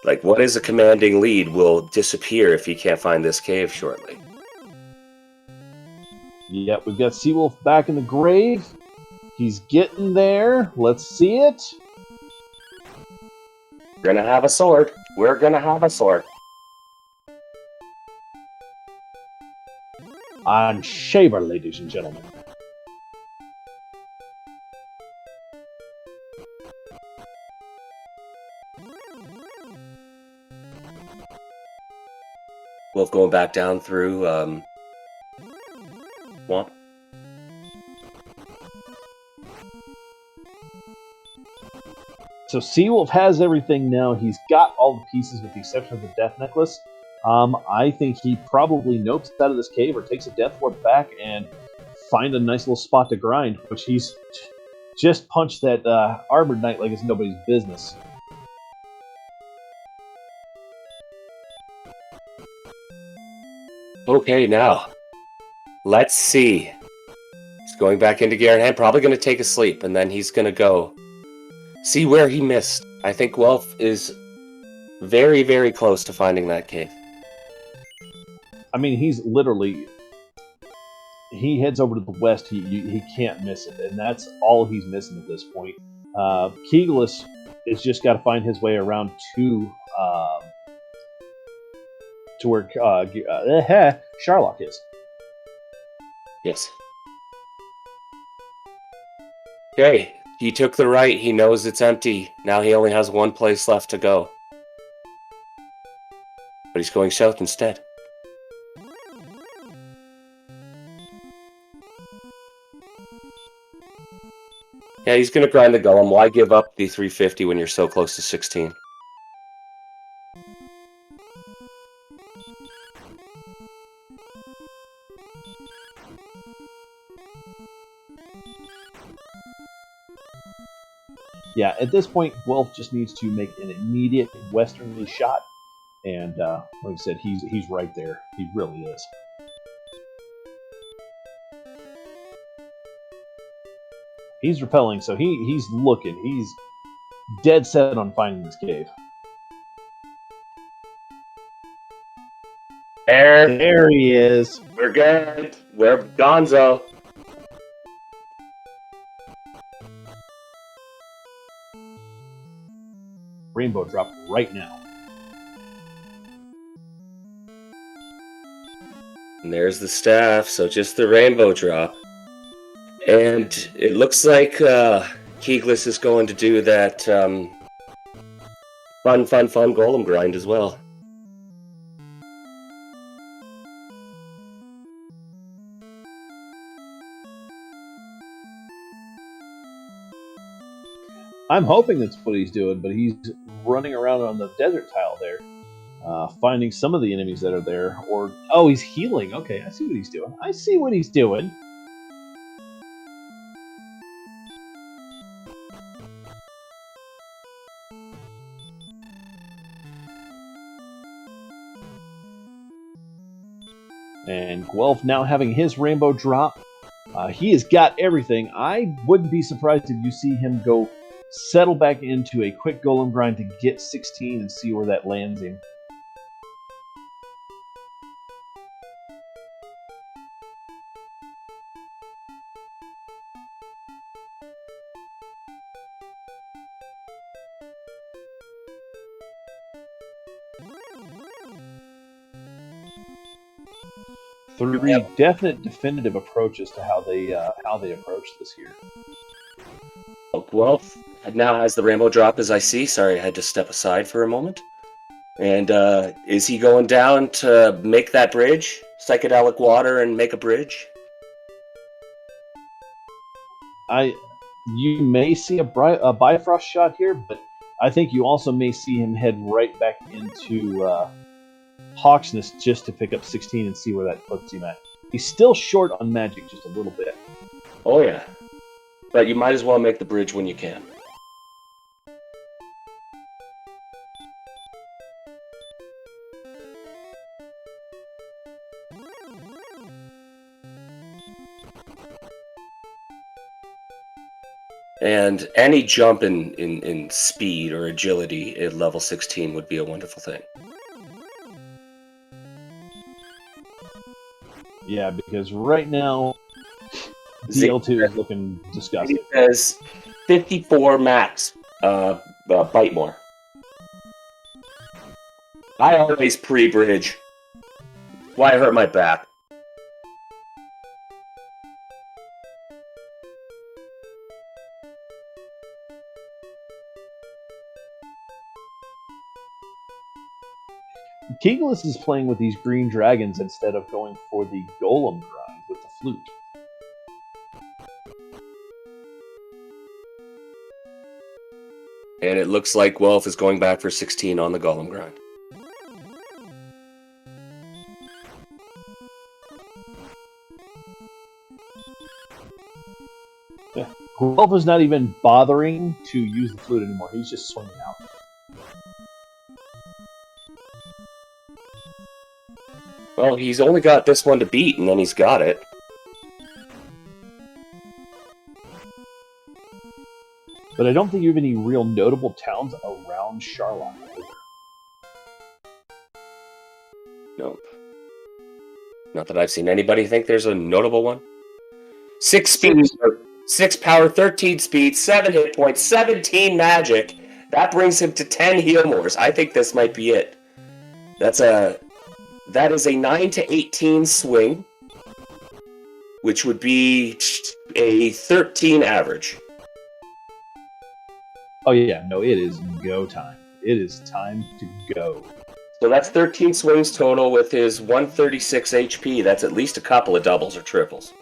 Like, what is a commanding lead will disappear if he can't find this cave shortly. Yep, we've got Seawolf back in the grave. He's getting there. Let's see it. We're gonna have a sword. We're gonna have a sword. On Shaver, ladies and gentlemen. Wolf going back down through, Swamp. So Seawolf has everything now. He's got all the pieces with the exception of the death necklace. I think he probably nopes out of this cave or takes a death ward back and find a nice little spot to grind, which he's just punched that armored knight like it's nobody's business. Okay, now, let's see. He's going back into Garenham, probably going to take a sleep, and then he's going to go see where he missed. I think Guelph is very, very close to finding that cave. I mean, he's literally... He heads over to the west, he can't miss it, and that's all he's missing at this point. Kigalas has just got to find his way around to where Sharlock is. Yes. Okay, he took the right, he knows it's empty. Now he only has one place left to go. But he's going south instead. Yeah, he's going to grind the golem. Why give up the 350 when you're so close to 16? Yeah, at this point, Guelph just needs to make an immediate westernly shot, and like I said, he's right there. He really is. He's repelling, so he's looking. He's dead set on finding this cave. There he is. We're good. We're gonzo. Rainbow drop right now. And there's the staff, so just the rainbow drop. And it looks like Kigalas is going to do that fun golem grind as well. I'm hoping that's what he's doing, but he's running around on the desert tile there, finding some of the enemies that are there. Or, oh, he's healing. Okay, I see what he's doing. I see what he's doing. And Guelph now having his rainbow drop. He has got everything. I wouldn't be surprised if you see him go settle back into a quick golem grind to get 16 and see where that lands him. Three definite, definitive approaches to how they approach this here. Guelph now has the rainbow drop, as I see. Sorry, I had to step aside for a moment. And is he going down to make that bridge? Psychedelic water and make a bridge? You may see a Bifrost shot here, but I think you also may see him head right back into Hawksness just to pick up 16 and see where that puts him at. He's still short on magic just a little bit. Oh yeah. But you might as well make the bridge when you can. And any jump in speed or agility at level 16 would be a wonderful thing. Yeah, because right now, DL2 is looking disgusting. It says 54 max bite more. I always pre-bridge. Why hurt my back? Kigalas is playing with these green dragons instead of going for the golem grind with the flute. And it looks like Guelph is going back for 16 on the golem grind. Yeah. Guelph is not even bothering to use the flute anymore. He's just swinging out. Well, he's only got this one to beat, and then he's got it. But I don't think you have any real notable towns around Charlotte. Nope. Not that I've seen anybody think there's a notable one. 6 speed, 6 power, 13 speed, 7 hit points, 17 magic. That brings him to 10 heal mores. I think this might be it. That is a 9 to 18 swing, which would be a 13 average. Oh yeah, no, it is go time. It is time to go. So that's 13 swings total with his 136 HP. That's at least a couple of doubles or triples.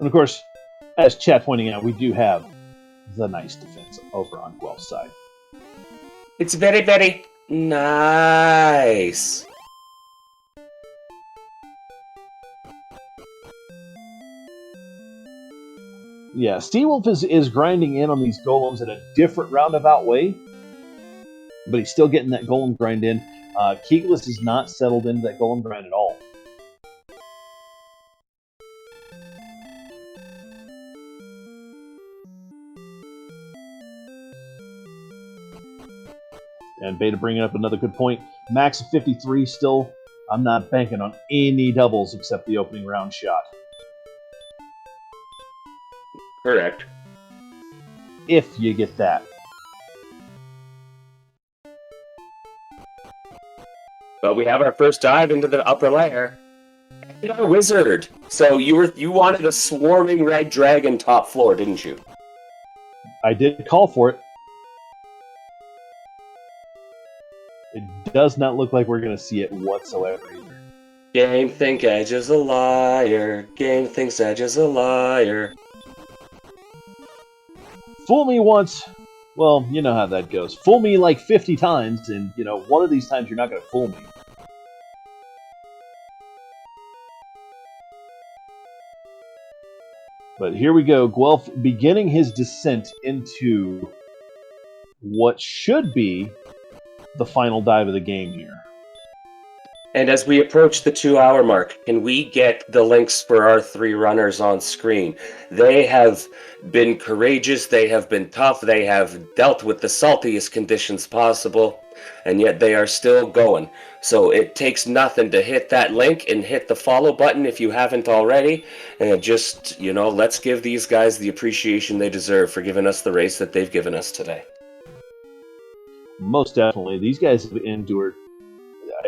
And of course, as Chad pointing out, we do have the nice defense over on Guelph's side. It's very, very nice. Yeah, Steelwolf is grinding in on these golems in a different roundabout way, but he's still getting that golem grind in. Kigalas is not settled into that golem grind at all. And Beta bringing up another good point. Max of 53 still. I'm not banking on any doubles except the opening round shot. Correct. If you get that. But we have our first dive into the upper layer. And our wizard. So you wanted a swarming red dragon top floor, didn't you? I did call for it. It does not look like we're going to see it whatsoever either. Game think Edge is a liar. Game thinks Edge is a liar. Fool me once. Well, you know how that goes. Fool me like 50 times, and, one of these times you're not going to fool me. But here we go. Guelph beginning his descent into what should be the final dive of the game here. And as we approach the 2-hour mark, can we get the links for our 3 runners on screen? They have been courageous, they have been tough, they have dealt with the saltiest conditions possible, and yet they are still going. So it takes nothing to hit that link and hit the follow button if you haven't already, and just, let's give these guys the appreciation they deserve for giving us the race that they've given us today. Most definitely. These guys have endured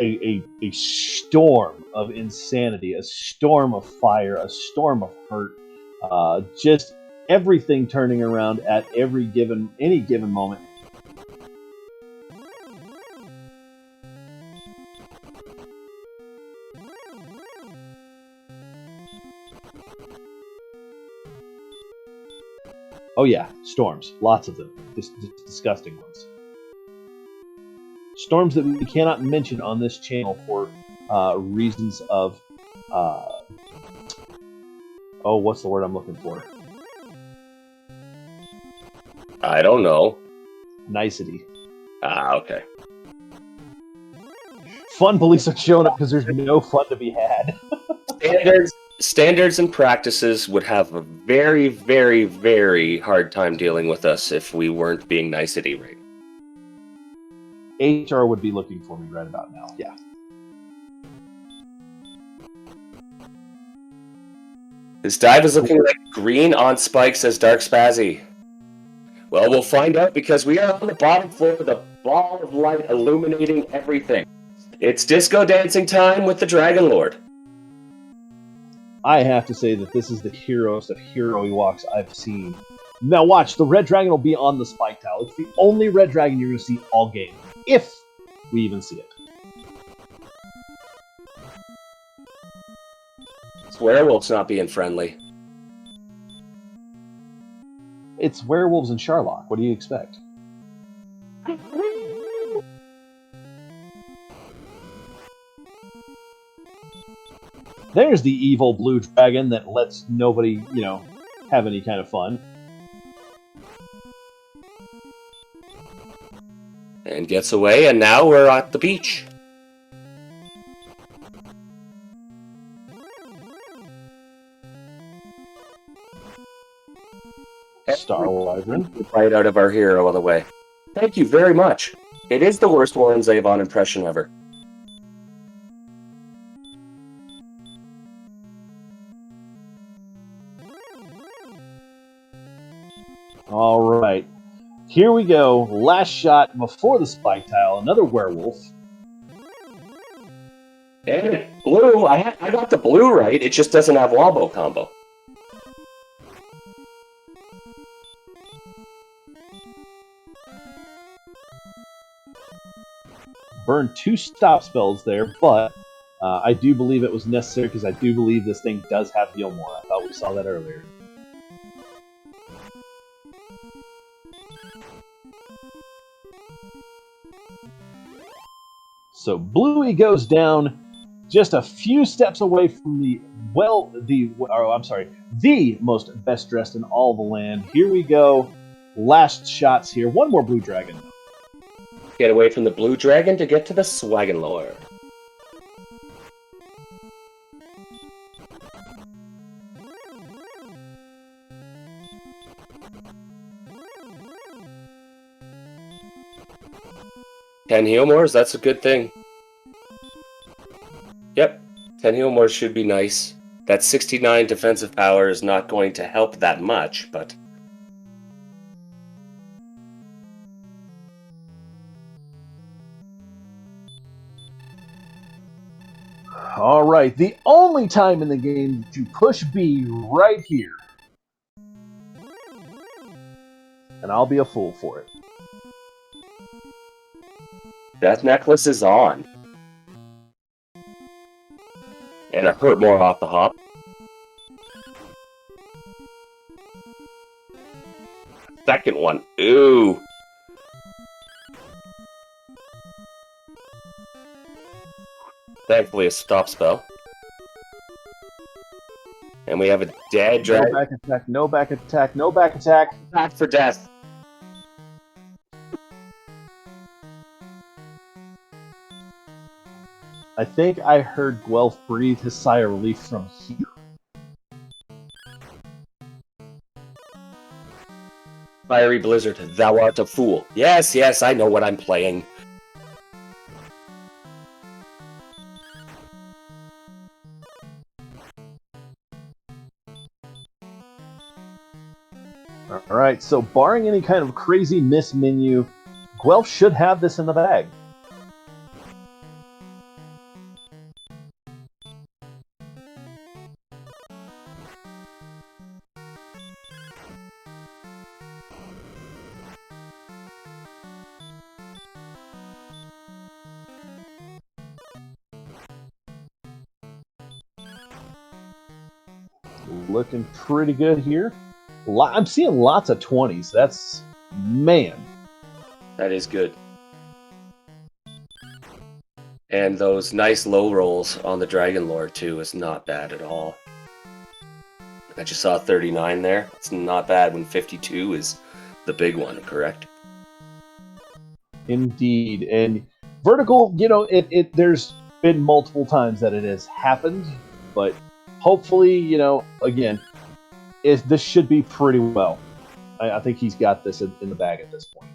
a storm of insanity, a storm of fire, a storm of hurt, just everything turning around at any given moment. Oh yeah, storms. Lots of them. Just disgusting ones. Storms that we cannot mention on this channel for reasons of... oh, what's the word I'm looking for? I don't know. Nicety. Ah, okay. Fun police are showing up because there's no fun to be had. Standards and practices would have a very, very, very hard time dealing with us if we weren't being nicety right. HR would be looking for me right about now. Yeah. This dive is looking like green on spike, says Dark Spazzy. Well, we'll find out because we are on the bottom floor with a ball of light illuminating everything. It's disco dancing time with the Dragon Lord. I have to say that this is the heroest of hero walks I've seen. Now watch, the red dragon will be on the spike tile. It's the only red dragon you're going to see all game, if we even see it. It's werewolves not being friendly. It's werewolves in Sherlock. What do you expect? There's the evil blue dragon that lets nobody, have any kind of fun. And gets away, and now we're at the beach. Star Wyvern. Right out of our hero on the way. Thank you very much. It is the worst Warren Zavon impression ever. All right. Here we go. Last shot before the spike tile. Another werewolf. And blue, I got the blue right. It just doesn't have Wombo combo. Burned 2 stop spells there, but I do believe it was necessary because I do believe this thing does have heal more. I thought we saw that earlier. So Bluey goes down just a few steps away from the most best dressed in all the land. Here we go. Last shots here. One more blue dragon. Get away from the blue dragon to get to the Swaggin' Lord. Ten Healmores, that's a good thing. Yep, 10 Healmores should be nice. That 69 defensive power is not going to help that much, but... All right, the only time in the game to push B right here. And I'll be a fool for it. Death Necklace is on. And it hurt more off the hop. Second one. Ooh. Thankfully a stop spell. And we have a dead dragon. No back attack, no back attack, no back attack. Back for death. I think I heard Guelph breathe his sigh of relief from here. Fiery Blizzard, thou art a fool. Yes, yes, I know what I'm playing. Alright, so barring any kind of crazy miss menu, Guelph should have this in the bag. Looking pretty good here. I'm seeing lots of 20s. That's, man. That is good. And those nice low rolls on the Dragon Lord, too, is not bad at all. I just saw 39 there. It's not bad when 52 is the big one, correct? Indeed. And vertical, there's been multiple times that it has happened, but hopefully, again, this should be pretty well. I think he's got this in the bag at this point.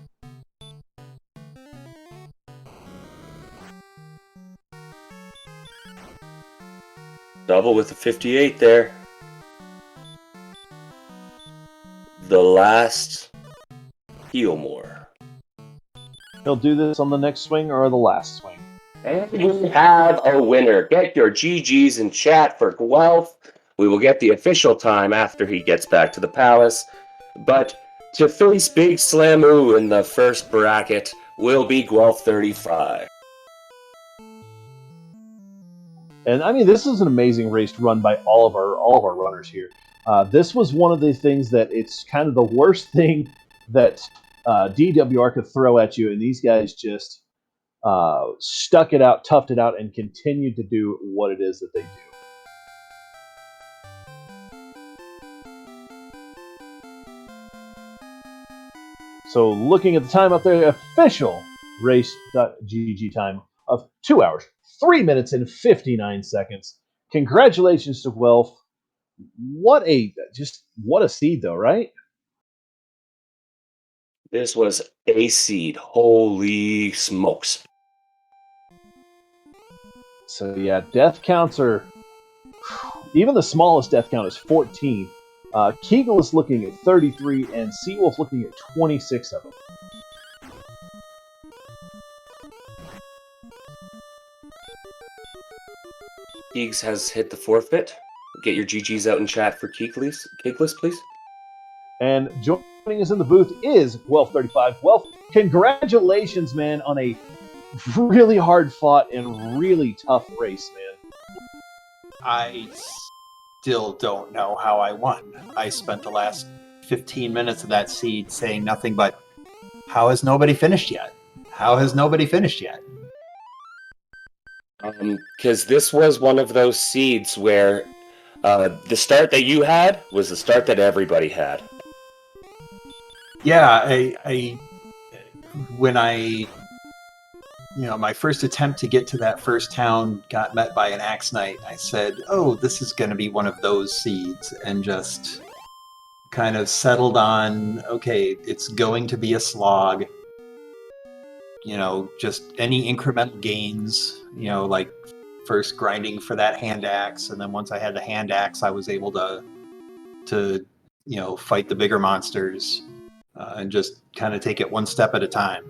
Double with the 58 there. The last Healmore. He'll do this on the next swing or the last swing. And we have a winner. Get your GGs in chat for Guelph. We will get the official time after he gets back to the palace. But to face Big Slamoo in the first bracket will be Guelph35. And I mean, this is an amazing race run by all of our runners here. This was one of the things that it's kind of the worst thing that DWR could throw at you, and these guys just stuck it out, toughed it out, and continued to do what it is that they do. So looking at the time up there, official race.gg time of 2 hours, 3 minutes, and 59 seconds. Congratulations to Guelph. What a seed, though, right? This was a seed. Holy smokes. So yeah, death counts are... Even the smallest death count is 14. Kigalas looking at 33, and Seawolf looking at 26 of them. Keegs has hit the forfeit. Get your GGs out in chat for Kigalas, please. And joining us in the booth is Guelph35. Guelph, congratulations, man, on a really hard-fought and really tough race, man. I still don't know how I won. I spent the last 15 minutes of that seed saying nothing but, how has nobody finished yet? How has nobody finished yet? Because this was one of those seeds where the start that you had was the start that everybody had. Yeah, my first attempt to get to that first town got met by an axe knight. I said, oh, this is going to be one of those seeds, and just kind of settled on, okay, it's going to be a slog. Just any incremental gains, like first grinding for that hand axe, and then once I had the hand axe, I was able to fight the bigger monsters, and just kind of take it one step at a time.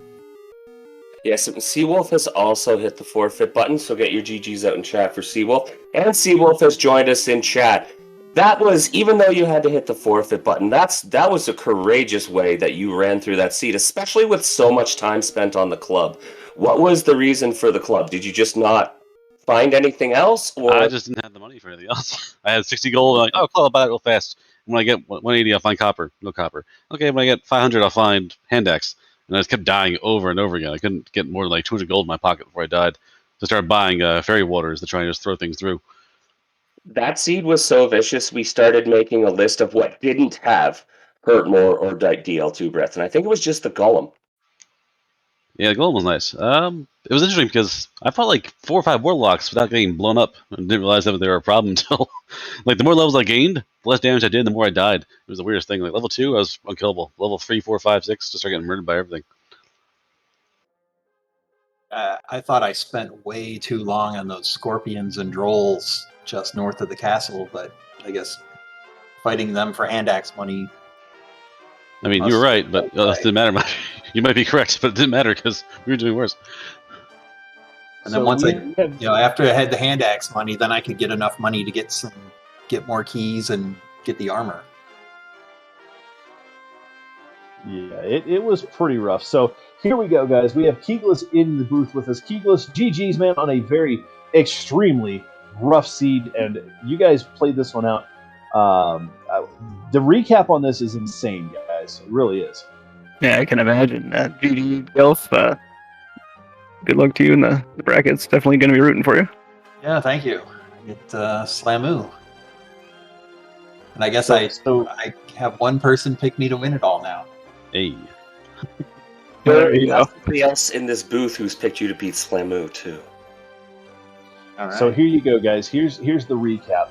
Yes, Seawolf has also hit the forfeit button, so get your GGs out in chat for Seawolf. And Seawolf has joined us in chat. That was, even though you had to hit the forfeit button, that was a courageous way that you ran through that seed, especially with so much time spent on the club. What was the reason for the club? Did you just not find anything else? Or I just didn't have the money for anything else. I had 60 gold, I'm like, oh, cool, I'll buy it real fast. And when I get 180, I'll find copper. No copper. Okay, when I get 500, I'll find hand axe. And I just kept dying over and over again. I couldn't get more than like 200 gold in my pocket before I died. So I started buying fairy waters to try and just throw things through. that seed was so vicious, we started making a list of what didn't have Hurt More or DL2 Breath, and I think it was just the Golem. Yeah, the golem was nice. It was interesting because I fought like 4 or 5 warlocks without getting blown up, and didn't realize that they were a problem until like the more levels I gained, the less damage I did, the more I died. It was the weirdest thing. Like level 2, I was unkillable. Level 3, 4, 5, 6, just started getting murdered by everything. I thought I spent way too long on those scorpions and drolls just north of the castle, but I guess fighting them for hand axe money. I mean, you were right, but it didn't matter much. You might be correct, but it didn't matter because we were doing worse. And then once after I had the hand axe money, then I could get enough money to get more keys and get the armor. Yeah, it was pretty rough. So here we go, guys. We have Kigalas in the booth with us. Kigalas, GG's, man, on a very extremely rough seed, and you guys played this one out The recap on this is insane, guys. It really is. Yeah, I can imagine. GG Guelph, good luck to you in the brackets. Definitely going to be rooting for you. Yeah, thank you. I get Slamoo. And I guess I have one person pick me to win it all now. Hey. There you go. Somebody else in this booth who's picked you to beat Slamoo too. All right. So here you go, guys. Here's the recap.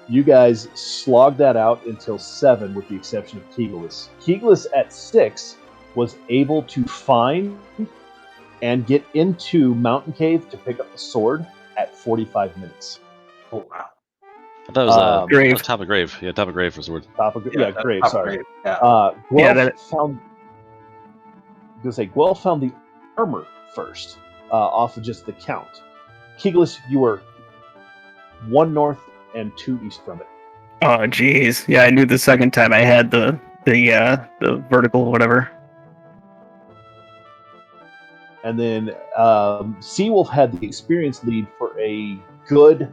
You guys slogged that out until 7, with the exception of Kigalas. Kigalas at 6 was able to find and get into Mountain Cave to pick up the sword at 45 minutes. Oh, wow. I thought it was Grave. that was top of grave. Yeah, top of grave for sword. Grave. Top Sorry. grade, yeah. Guelph found. I was gonna say Guelph found the armor first, off of just the count. Kigalas, you were 1 north and 2 east from it. Oh, jeez. Yeah, I knew the second time I had the vertical whatever. And then Seawolf had the experience lead for a good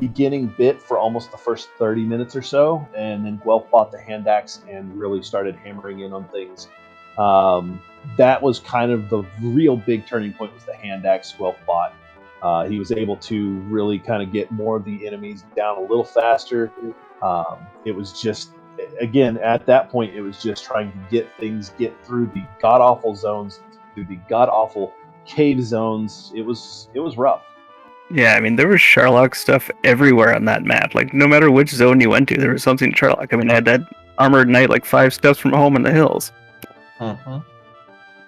beginning bit for almost the first 30 minutes or so, and then Guelph bought the hand axe and really started hammering in on things. That was kind of the real big turning point, was the hand axe Guelph bought. He was able to really kind of get more of the enemies down a little faster. It was just, again, at that point, it was just trying to get through the god-awful zones, through the god-awful cave zones. It was rough. Yeah, I mean, there was Sherlock stuff everywhere on that map. Like, no matter which zone you went to, there was something Sherlock. I mean, I had that armored knight like 5 steps from home in the hills. Uh-huh.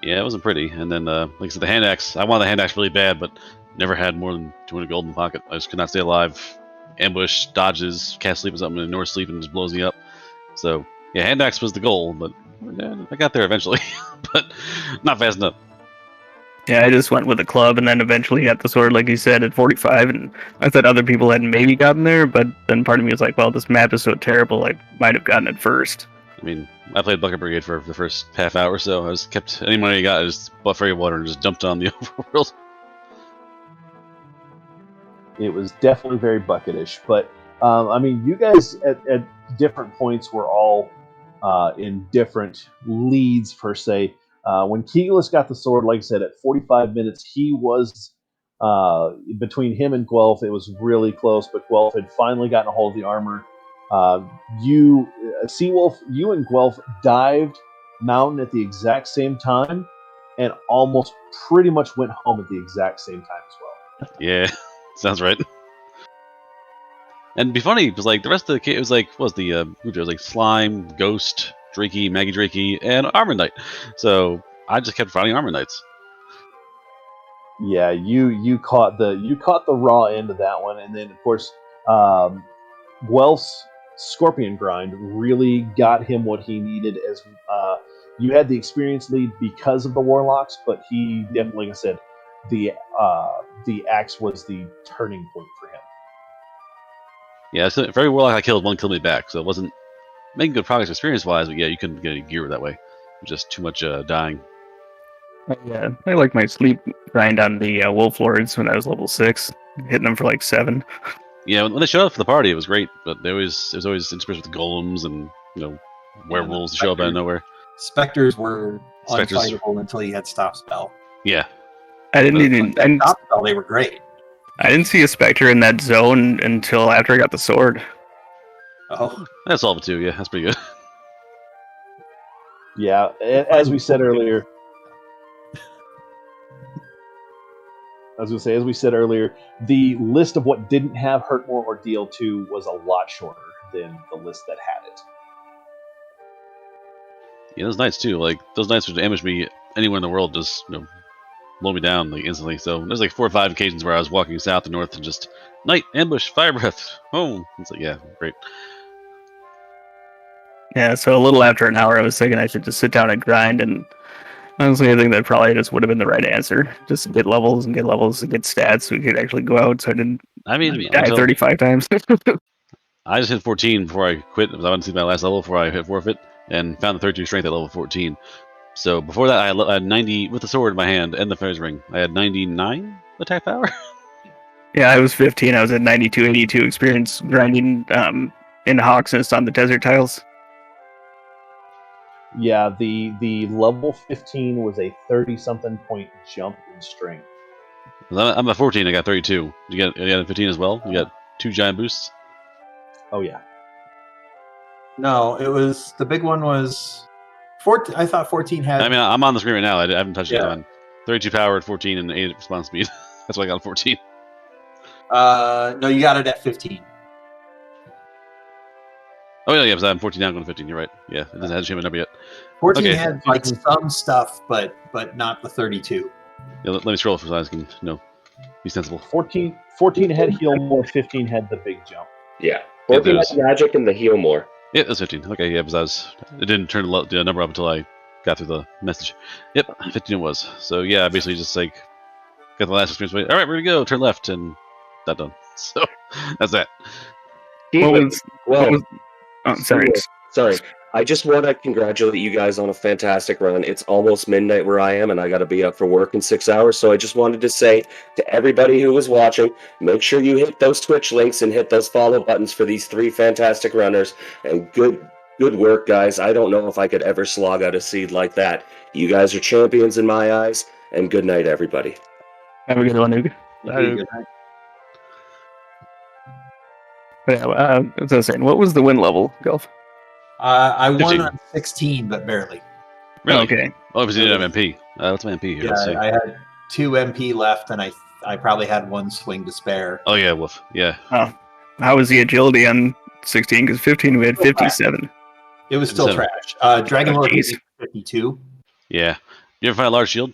Yeah, it wasn't pretty. And then, like I said, the hand axe. I wanted the hand axe really bad, but never had more than 200 gold in the pocket. I just could not stay alive. Ambush, dodges, cast sleep or something, and ignore sleep and just blows me up. So, yeah, hand axe was the goal, but yeah, I got there eventually. But not fast enough. Yeah, I just went with a club and then eventually got the sword, like you said, at 45. And I thought other people had maybe gotten there, but then part of me was like, well, this map is so terrible, I might have gotten it first. I mean, I played Bucket Brigade for the first half hour or so. I just kept any money I got, I just bought fairy water and just dumped on the overworld. It was definitely very bucketish, but I mean, you guys at different points were all in different leads per se. When Kigalas got the sword, like I said, at 45 minutes, he was between him and Guelph. It was really close, but Guelph had finally gotten a hold of the armor. Seawolf, you and Guelph dived mountain at the exact same time, and almost pretty much went home at the exact same time as well. Yeah, sounds right. And it'd be funny because like the rest of the kit, it was like what was the it was like Slime, Ghost, Drakey, Maggie Drakey, and Armor Knight. So I just kept finding Armor Knights. Yeah, you caught the raw end of that one, and then of course Guelph's Scorpion grind really got him what he needed. As you had the experience lead because of the Warlocks, but he definitely, like I said, the axe was the turning point for him. Yeah, so for every Warlock I killed, one killed me back, so it wasn't making good progress experience-wise, but yeah, you couldn't get any gear that way. It was just too much dying. Yeah, I like my sleep grind on the Wolf Lords when I was level 6, hitting them for like 7. Yeah, when they showed up for the party, it was great, but it was always interspersed with the golems and werewolves show up out of nowhere. Spectres were unfightable until you had stop spell. Yeah, I didn't even stop spell. They were great. I didn't see a Spectre in that zone until after I got the sword. Oh, that's all of it too. Yeah, that's pretty good. Yeah, as we said earlier. As we said earlier, the list of what didn't have Hurtmore or Deal 2 was a lot shorter than the list that had it. Yeah, those knights too. Like those knights would ambush me anywhere in the world, just blow me down like instantly. So there's like 4 or 5 occasions where I was walking south and north and just knight, ambush, fire breath, home. It's like, yeah, great. Yeah, so a little after an hour, I was thinking I should just sit down and grind, and honestly, I think that probably just would have been the right answer. Just get levels and get stats so we could actually go out, so I didn't die 35 times. I just hit 14 before I quit, because I wanted to see my last level before I hit forfeit, and found the 32 strength at level 14. So before that, I had 90 with the sword in my hand and the Fairy's Ring. I had 99 attack power. Yeah, I was 15. I was at 92, 82 experience grinding in Hawksness on the desert tiles. Yeah, the level 15 was a 30-something point jump in strength. I'm at 14. I got 32. You got a 15 as well. You got 2 giant boosts. Oh yeah. No, it was the big one was 14. I thought 14 had. I mean, I'm on the screen right now. I haven't touched it. Yeah. I'm on 32 power at 14 and 8 response speed. That's why I got 14. No, you got it at 15. Oh yeah, because I'm 14 now, going to 15. You're right. Yeah, it doesn't have to change my number yet. 14 Okay. had like some stuff, but not the 32. Yeah, let me scroll for so I can be sensible. 14 had heal more, 15 had the big jump. Yeah. 14 Yeah, had magic and the heal more. Yeah, it was 15. Okay, yeah, because it didn't turn the number up until I got through the message. Yep, 15 it was. So yeah, basically just like got the last experience. Wait, all right, we're gonna go. Turn left, and that done. So that's that. Sorry. I just want to congratulate you guys on a fantastic run. It's almost midnight where I am, and I got to be up for work in 6 hours. So I just wanted to say to everybody who was watching, make sure you hit those Twitch links and hit those follow buttons for these 3 fantastic runners. And good work, guys. I don't know if I could ever slog out a seed like that. You guys are champions in my eyes. And good night, everybody. Have a good one, Nuke. Good night. Yeah, as I was saying, what was the win level, Guelph? I won 15. on 16, but barely. Really? Okay. Oh, because you didn't have MP. What's my MP here? Yeah, Let's see. I had 2 MP left, and I probably had 1 swing to spare. Oh yeah, woof. Yeah. Oh, how was the agility on 16? Because 15 we had 57. It was still 57. trash. Dragon Lord jeez. 52. Yeah. You ever find a large shield?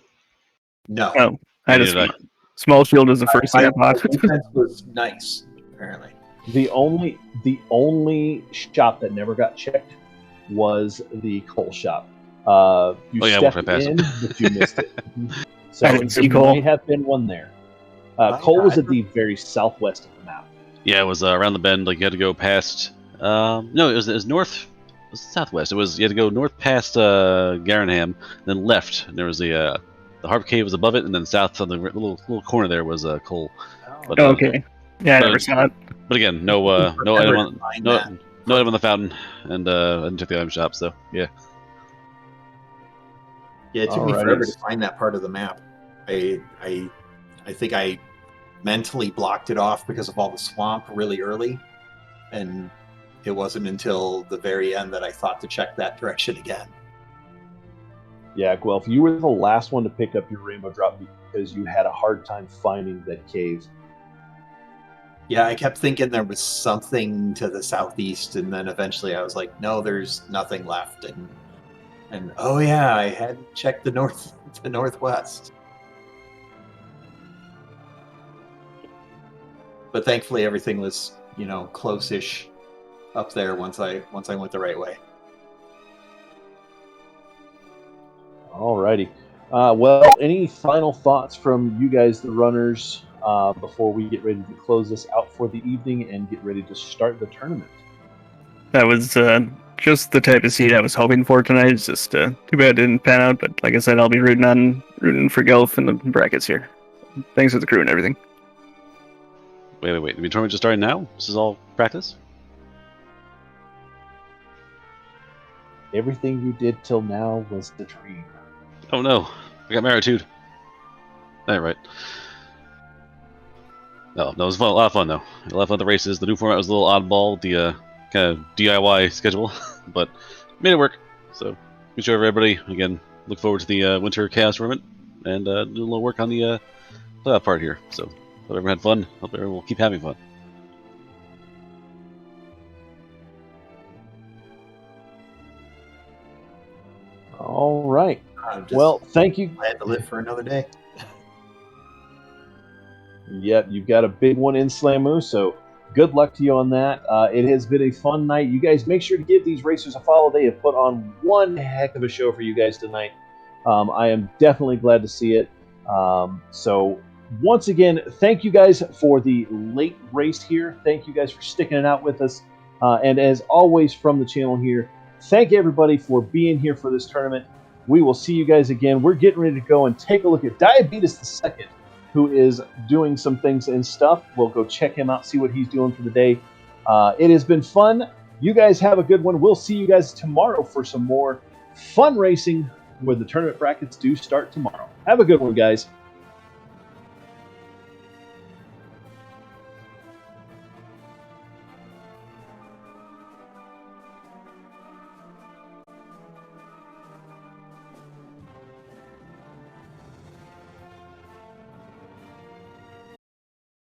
No. Oh, I had Neither a did I. small shield as the first thing I My bought. defense was nice, apparently. The only shop that never got checked was the coal shop. You Oh, yeah, I walked stepped right past in, but you missed it. So I didn't see there coal. may have been one there. Oh, Coal yeah, was I at the very southwest of the map. Yeah, it was around the bend. Like you had to go past. No, it was north. It was southwest. It was you had to go north past Garanham, then left. And there was the Harp Cave was above it, and then south on the little corner there was coal. But, Oh, okay. Yeah, I but- never saw it. But again, no item on Find no that. item on the fountain, and I didn't check the item shop. So yeah. Yeah, it took me Alrighty. forever to find that part of the map. I think I mentally blocked it off because of all the swamp really early, and it wasn't until the very end that I thought to check that direction again. Yeah, Guelph, you were the last one to pick up your rainbow drop because you had a hard time finding that cave. Yeah, I kept thinking there was something to the southeast, and then eventually I was like, no, there's nothing left. And oh yeah, I had checked the northwest. But thankfully everything was, close-ish up there once I went the right way. Alrighty. Well, any final thoughts from you guys, the runners, before we get ready to close this out for the evening and get ready to start the tournament? That was just the type of seed I was hoping for tonight. It's just too bad it didn't pan out. But like I said, I'll be rooting for Guelph in the brackets here. Thanks for the crew and everything. Wait. The tournament just started now? This is all practice? Everything you did till now was the dream. Oh no, I got married too. All right. No, it was fun, a lot of fun though. A lot of fun. The races. The new format was a little oddball. The kind of DIY schedule, but made it work. So good show, everybody. Again, look forward to the winter chaos tournament and do a little work on the playoff part here. So hope everyone had fun. Hope everyone will keep having fun. All right. I'm just Well, thank you. glad to live for another day. Yep, you've got a big one in Slamu, so good luck to you on that. It has been a fun night. You guys make sure to give these racers a follow. They have put on one heck of a show for you guys tonight. I am definitely glad to see it. So once again, thank you guys for the late race here. Thank you guys for sticking it out with us. And as always from the channel here, thank everybody for being here for this tournament. We will see you guys again. We're getting ready to go and take a look at Diabetes the Second, who is doing some things and stuff. We'll go check him out, see what he's doing for the day. It has been fun. You guys have a good one. We'll see you guys tomorrow for some more fun racing where the tournament brackets do start tomorrow. Have a good one, guys.